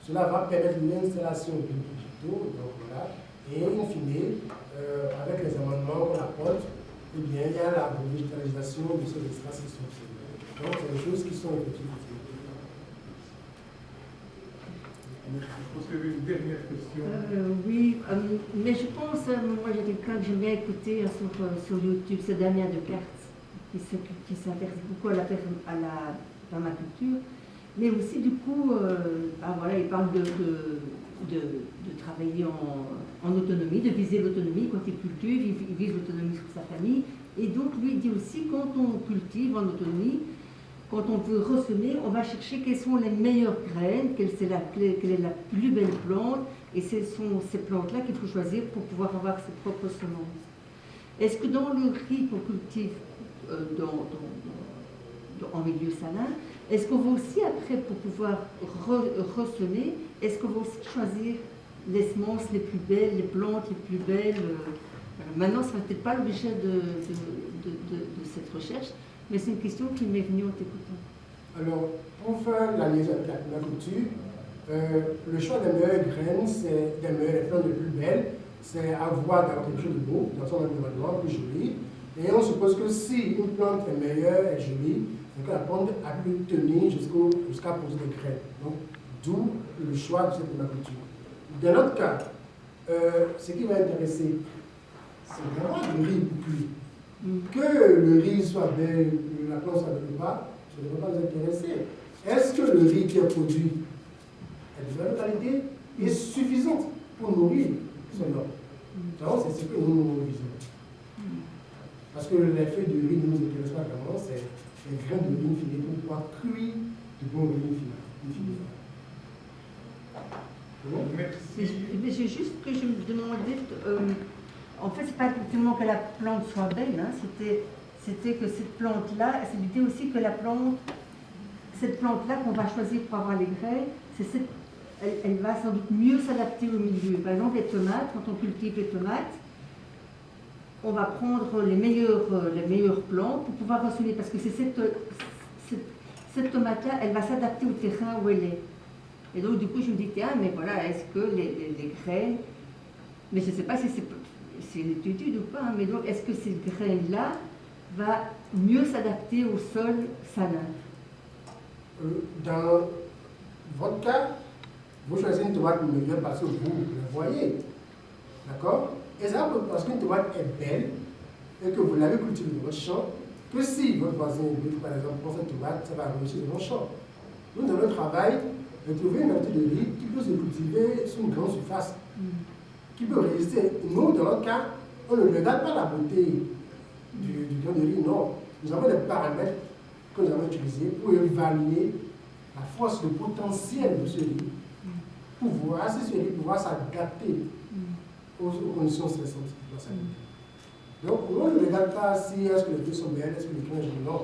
cela va permettre l'installation de végétaux, donc voilà, et in fine, avec les amendements qu'on apporte, eh bien, il y a la végétalisation de ces espaces qui sont observés. Donc, c'est des choses qui sont effectivement. Je pense qu'il y avait une dernière question. Oui, mais je pense, moi j'ai quelqu'un que j'aime bien écouter sur YouTube, c'est Damien Decarte, qui s'intéresse beaucoup à la permaculture, mais aussi du coup, voilà, il parle de travailler en autonomie, de viser l'autonomie quand il cultive, il vise l'autonomie sur sa famille, et donc lui dit aussi quand on cultive en autonomie, quand on veut ressemer, on va chercher quelles sont les meilleures graines, quelle est la plus belle plante, et ce sont ces plantes-là qu'il faut choisir pour pouvoir avoir ses propres semences. Est-ce que dans le riz qu'on cultive en milieu salin, est-ce qu'on va aussi après, pour pouvoir ressemer, est-ce qu'on va aussi choisir les semences les plus belles, les plantes les plus belles Maintenant, ce ne sera peut-être pas l'objet de cette recherche, mais c'est une question qui m'est venue en t'écoutant. Alors, pour faire la liaison avec la permaculture, le choix des meilleures graines, c'est des meilleures plantes les plus belles, c'est avoir quelque chose de beau dans son environnement, plus joli. Et on suppose que si une plante est meilleure et jolie, c'est que la plante a pu tenir jusqu'à poser des graines. Donc, d'où le choix de cette permaculture. Dans notre cas, ce qui va intéresser, c'est vraiment le riz cuit. Que le riz soit belle, que la plante soit belle ou pas, ça ne va pas nous intéresser. Est-ce que le riz qui est produit est de bonne qualité et suffisante pour nourrir son homme? Donc, c'est ce que nous visons. Parce que l'effet du riz ne nous intéresse pas vraiment, c'est les grains de riz finis pour pouvoir cuire du bon riz final. Merci. Mais c'est juste que je me demandais, en fait, c'est pas effectivement que la plante soit belle, hein, c'était que cette plante-là, c'est l'idée aussi que cette plante-là qu'on va choisir pour avoir les graines, elle va sans doute mieux s'adapter au milieu. Par exemple, les tomates, quand on cultive les tomates, on va prendre les meilleures plantes pour pouvoir ressemer, parce que c'est cette tomate-là, elle va s'adapter au terrain où elle est. Et donc, du coup, je me dis, tiens, mais voilà, est-ce que les graines, mais je ne sais pas si c'est une étude ou pas, hein, mais donc, est-ce que ces graines-là vont mieux s'adapter au sol salin? Dans votre cas, vous choisissez une tomate meilleure parce que vous la voyez. D'accord? Et ça, parce qu'une tomate est belle et que vous l'avez cultivée dans votre champ, que si votre voisin, par exemple, prend cette tomate, ça va réussir dans votre champ. Nous, dans notre travail, de trouver une variété de riz qui peut se cultiver sur une grande surface, qui peut résister. Nous, dans notre cas, on ne regarde pas la beauté du grain de riz, non. Nous avons des paramètres que nous avons utilisés pour évaluer la force, le potentiel de ce riz, pour voir si ce riz pourra s'adapter aux conditions stressantes dans sa vie. Donc, on ne regarde pas si est-ce que les feuilles sont belles, est-ce que les grains sont non.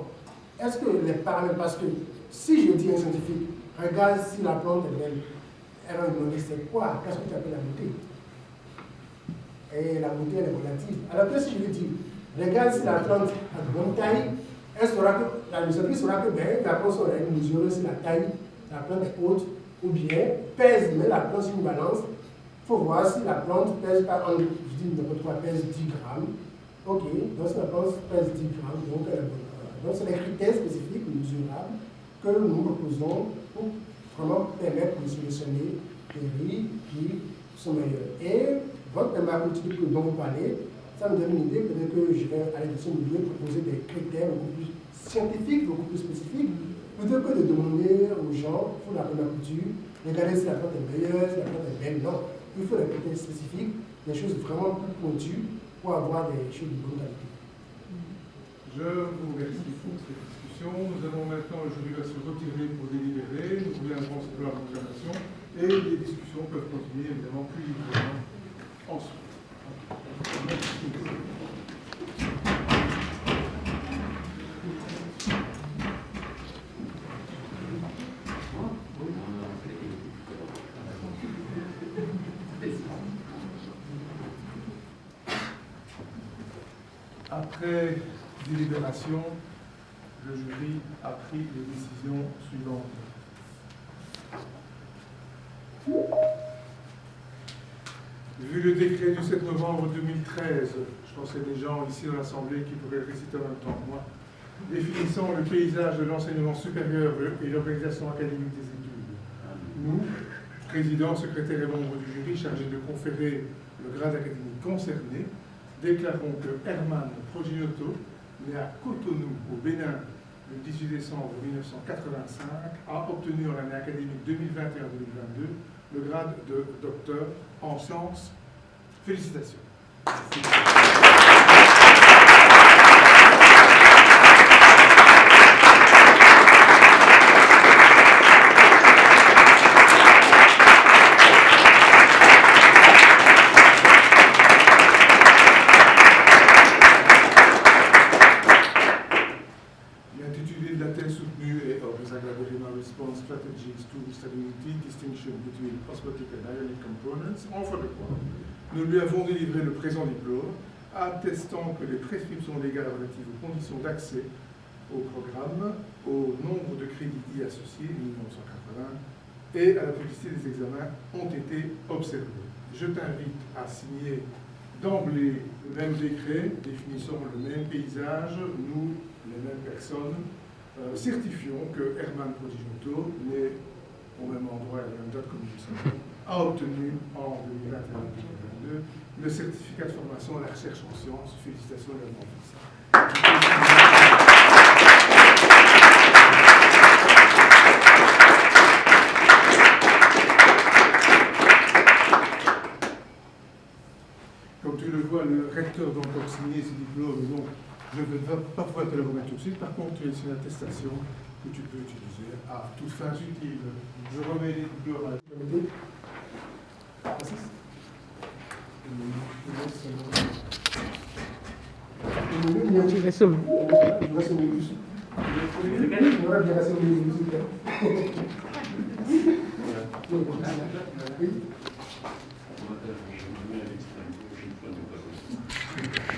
Est-ce que les paramètres, parce que si je dis à un scientifique, regarde si la plante est belle, elle va me demander c'est quoi, qu'est-ce que tu appelles la beauté? Et la beauté, elle est relative. Alors que si je lui dis, regarde si la plante a de bonne taille, la scientifique saura que ben, la plante aurait mesuré si la taille, la plante est haute, ou bien pèse, mais la plante sur une balance. Il faut voir si la plante pèse par je dis n'importe quoi, pèse 10 grammes. Ok, donc si la plante pèse 10 grammes, donc elle est bonne. Donc c'est les critères spécifiques, mesurables, que nous proposons pour vraiment permettre de sélectionner les riz qui sont meilleurs. Et votre permaculture dont vous parlez, ça me donne une idée, peut-être que je vais aller dans ce milieu proposer des critères beaucoup plus scientifiques, beaucoup plus spécifiques, plutôt que de demander aux gens pour la permaculture, regardez si la plante est meilleure, si la plante est belle. Non, il faut des critères spécifiques, des choses vraiment plus pointues pour avoir des choses de bonne qualité. Je vous remercie pour cette discussion. Nous allons maintenant, le jury va se retirer pour délibérer. Nous reviendrons sur la proclamation et les discussions peuvent continuer évidemment plus librement ensuite. Après délibération, le jury a pris les décisions suivantes. Vu le décret du 7 novembre 2013, je pense qu'il y a des gens ici dans l'Assemblée qui pourraient le réciter en même temps que moi, définissant le paysage de l'enseignement supérieur et l'organisation académique des études. Nous, président, secrétaire et membres du jury chargés de conférer le grade académique concerné, déclarons que Herman Proginotto, né à Cotonou, au Bénin, le 18 décembre 1985, a obtenu en l'année académique 2021-2022 le grade de docteur en sciences. Félicitations. L'intitulé de la thèse soutenue est Response Strategies to Stability, Distinction between Osmotic and Ionic Components, enfin de quoi. Nous lui avons délivré le présent diplôme, attestant que les prescriptions légales relatives aux conditions d'accès au programme, au nombre de crédits y associés, 1980, et à la publicité des examens ont été observés. Je t'invite à signer d'emblée le même décret, définissant le même paysage, nous, les mêmes personnes, certifions que Herman Proginotto, né au même endroit et à la même date que nous le savons, a obtenu en 2021-2022 le certificat de formation à la recherche en sciences. Félicitations également pour ça. Comme tu le vois, le recteur doit encore signer ce diplôme, donc je ne vais pas pouvoir te le remettre tout de suite. Par contre, c'est une attestation que tu peux utiliser à toutes fins utiles. Je remets les diplômes à la communauté.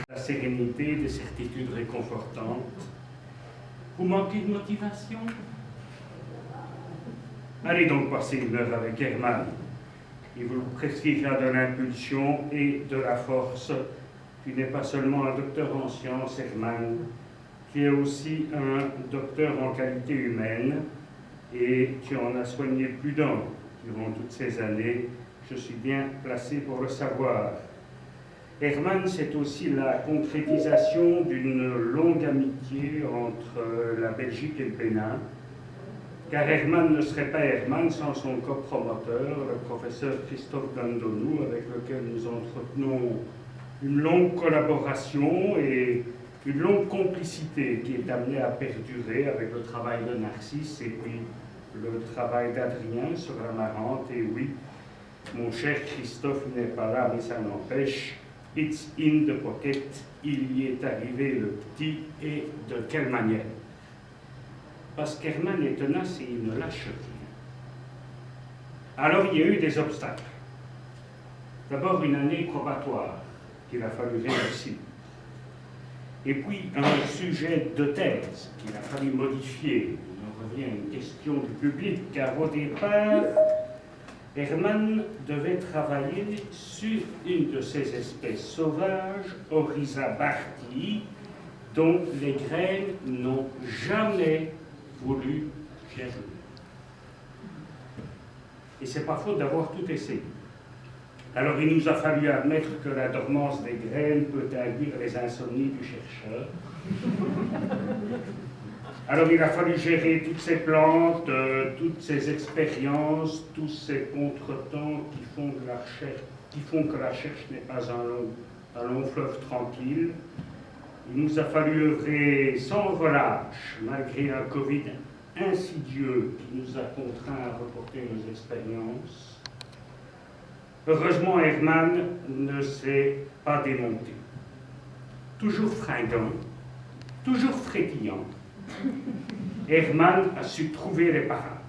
La sérénité, des certitudes réconfortantes. Vous manquez de motivation? Allez donc passer une heure avec Herman. Il vous prescrira de l'impulsion et de la force. Tu n'es pas seulement un docteur en sciences, Herman, tu es aussi un docteur en qualité humaine et tu en as soigné plus d'un durant toutes ces années. Je suis bien placé pour le savoir. Herman, c'est aussi la concrétisation d'une longue amitié entre la Belgique et le Bénin, car Herman ne serait pas Herman sans son copromoteur, le professeur Christophe Gandonou, avec lequel nous entretenons une longue collaboration et une longue complicité qui est amenée à perdurer avec le travail de Narcisse et puis le travail d'Adrien sur la Marante. Et oui, mon cher Christophe n'est pas là, mais ça n'empêche. It's in the pocket, il y est arrivé le petit, et de quelle manière? Parce qu'Herman est tenace et il ne lâche rien. Alors il y a eu des obstacles. D'abord une année probatoire qu'il a fallu réussir. Et puis un sujet de thèse qu'il a fallu modifier. On revient à une question du public, car au départ, Herman devait travailler sur une de ces espèces sauvages, Oryza bartii, dont les graines n'ont jamais voulu germer. Et c'est pas faute d'avoir tout essayé. Alors il nous a fallu admettre que la dormance des graines peut induire les insomnies du chercheur. Alors il a fallu gérer toutes ces plantes, toutes ces expériences, tous ces contretemps qui font que la recherche n'est pas un long fleuve tranquille. Il nous a fallu œuvrer sans relâche, malgré un Covid insidieux qui nous a contraints à reporter nos expériences. Heureusement, Herman ne s'est pas démonté. Toujours fringant, toujours frétillant, Herman a su trouver les parades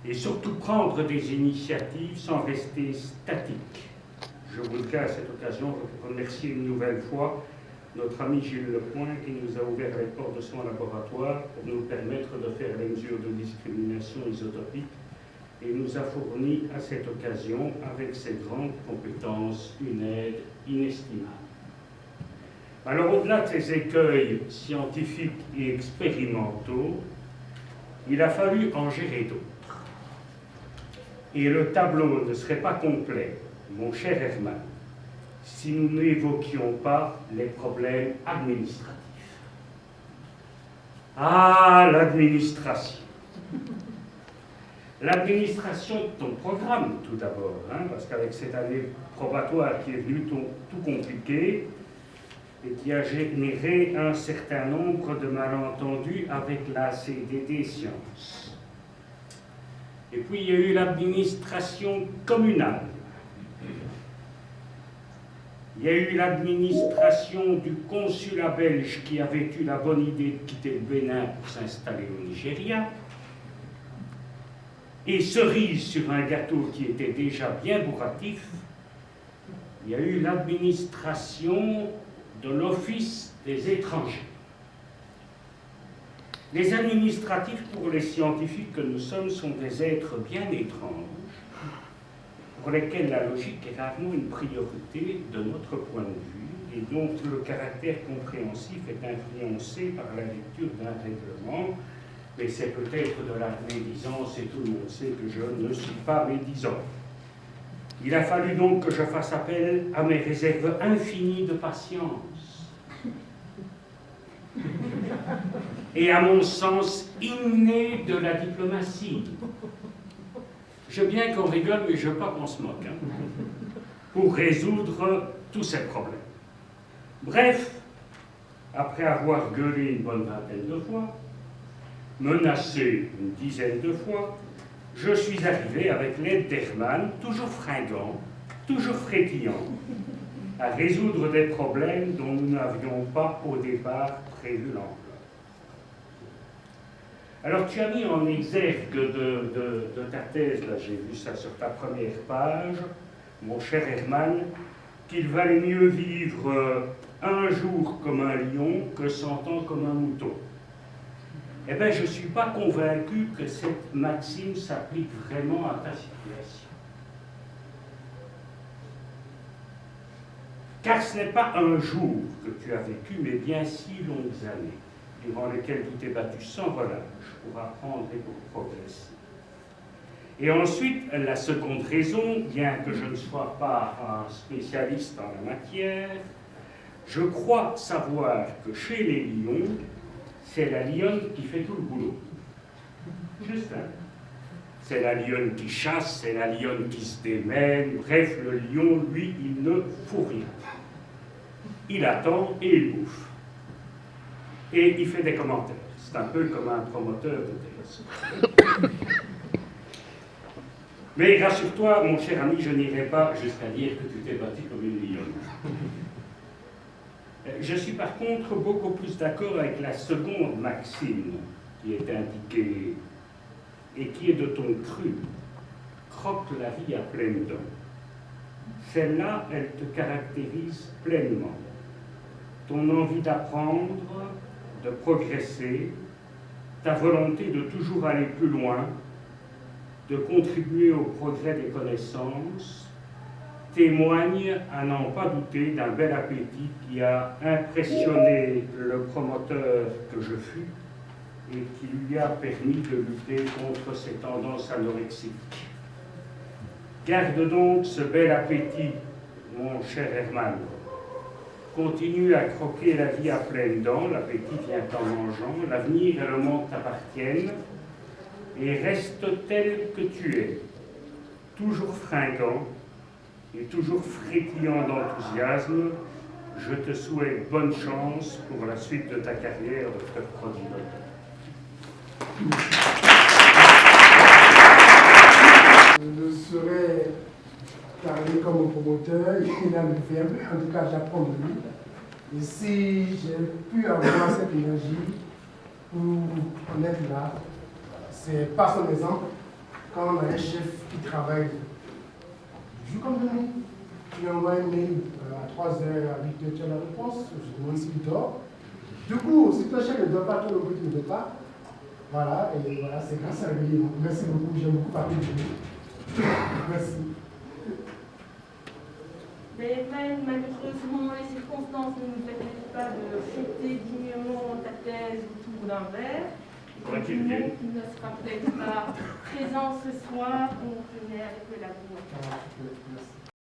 et surtout prendre des initiatives sans rester statique. Je voudrais à cette occasion remercier une nouvelle fois notre ami Gilles Lepoint qui nous a ouvert les portes de son laboratoire pour nous permettre de faire les mesures de discrimination isotopique et nous a fourni à cette occasion, avec ses grandes compétences, une aide inestimable. Alors, au-delà de ces écueils scientifiques et expérimentaux, il a fallu en gérer d'autres. Et le tableau ne serait pas complet, mon cher Herman, si nous n'évoquions pas les problèmes administratifs. Ah, l'administration. L'administration de ton programme, tout d'abord, parce qu'avec cette année probatoire qui est venue tout compliquée et qui a généré un certain nombre de malentendus avec la CDD Sciences. Et puis il y a eu l'administration communale. Il y a eu l'administration du consulat belge qui avait eu la bonne idée de quitter le Bénin pour s'installer au Nigeria. Et cerise sur un gâteau qui était déjà bien bourratif, il y a eu l'administration de l'Office des étrangers. Les administratifs pour les scientifiques que nous sommes sont des êtres bien étranges, pour lesquels la logique est rarement une priorité de notre point de vue, et dont le caractère compréhensif est influencé par la lecture d'un règlement. Mais c'est peut-être de la médisance, et tout le monde sait que je ne suis pas médisant. Il a fallu donc que je fasse appel à mes réserves infinies de patience et à mon sens inné de la diplomatie. Je veux bien qu'on rigole, mais je veux pas qu'on se moque, pour résoudre tous ces problèmes. Bref, après avoir gueulé une bonne vingtaine de fois, menacé une dizaine de fois, je suis arrivé avec l'aide d'Herman, toujours fringant, toujours frétillant, à résoudre des problèmes dont nous n'avions pas au départ prévu l'ampleur. Alors tu as mis en exergue de ta thèse, là j'ai vu ça sur ta première page, mon cher Herman, qu'il valait mieux vivre un jour comme un lion que 100 ans comme un mouton. Eh bien, je ne suis pas convaincu que cette maxime s'applique vraiment à ta situation. Car ce n'est pas un jour que tu as vécu, mais bien 6 longues années, durant lesquelles tu t'es battu sans relâche pour apprendre et pour progresser. Et ensuite, la seconde raison, bien que je ne sois pas un spécialiste en la matière, je crois savoir que chez les lions, c'est la lionne qui fait tout le boulot. Juste, c'est la lionne qui chasse, c'est la lionne qui se démène. Bref, le lion, lui, il ne fout rien. Il attend et il bouffe. Et il fait des commentaires. C'est un peu comme un promoteur de thèse. Mais rassure-toi, mon cher ami, je n'irai pas jusqu'à dire que tu t'es battu comme une lionne. Je suis par contre beaucoup plus d'accord avec la seconde maxime qui est indiquée et qui est de ton cru. Croque la vie à pleines dents. Celle-là, elle te caractérise pleinement. Ton envie d'apprendre, de progresser, ta volonté de toujours aller plus loin, de contribuer au progrès des connaissances, témoigne, à n'en pas douter, d'un bel appétit qui a impressionné le promoteur que je fus et qui lui a permis de lutter contre ses tendances anorexiques. Garde donc ce bel appétit, mon cher Herman. Continue à croquer la vie à pleines dents, l'appétit vient en mangeant, l'avenir et le monde t'appartiennent, et reste tel que tu es, toujours fringant, et toujours frétillant d'enthousiasme. Je te souhaite bonne chance pour la suite de ta carrière de frère prodigue. Je ne saurais parler comme un promoteur, il a le verbe, en tout cas j'apprends de lui. Et si j'ai pu avoir cette énergie pour en être là, c'est par son exemple, quand on a un chef qui travaille joue comme de nuit. Tu envoies un mail à 3h, à 8h, tu as la réponse, je demande s'il dort. Du coup, si ton chef ne dort pas, toi non plus tu ne dors pas, Voilà, et voilà, c'est grâce à lui. Donc, merci beaucoup, j'ai beaucoup parlé de vous. Merci. Mais malheureusement, les circonstances ne nous permettent pas de fêter dignement ta thèse autour d'un verre. Et tout le monde qui ne sera peut-être pas présent ce soir, on tenait avec le labour. Merci.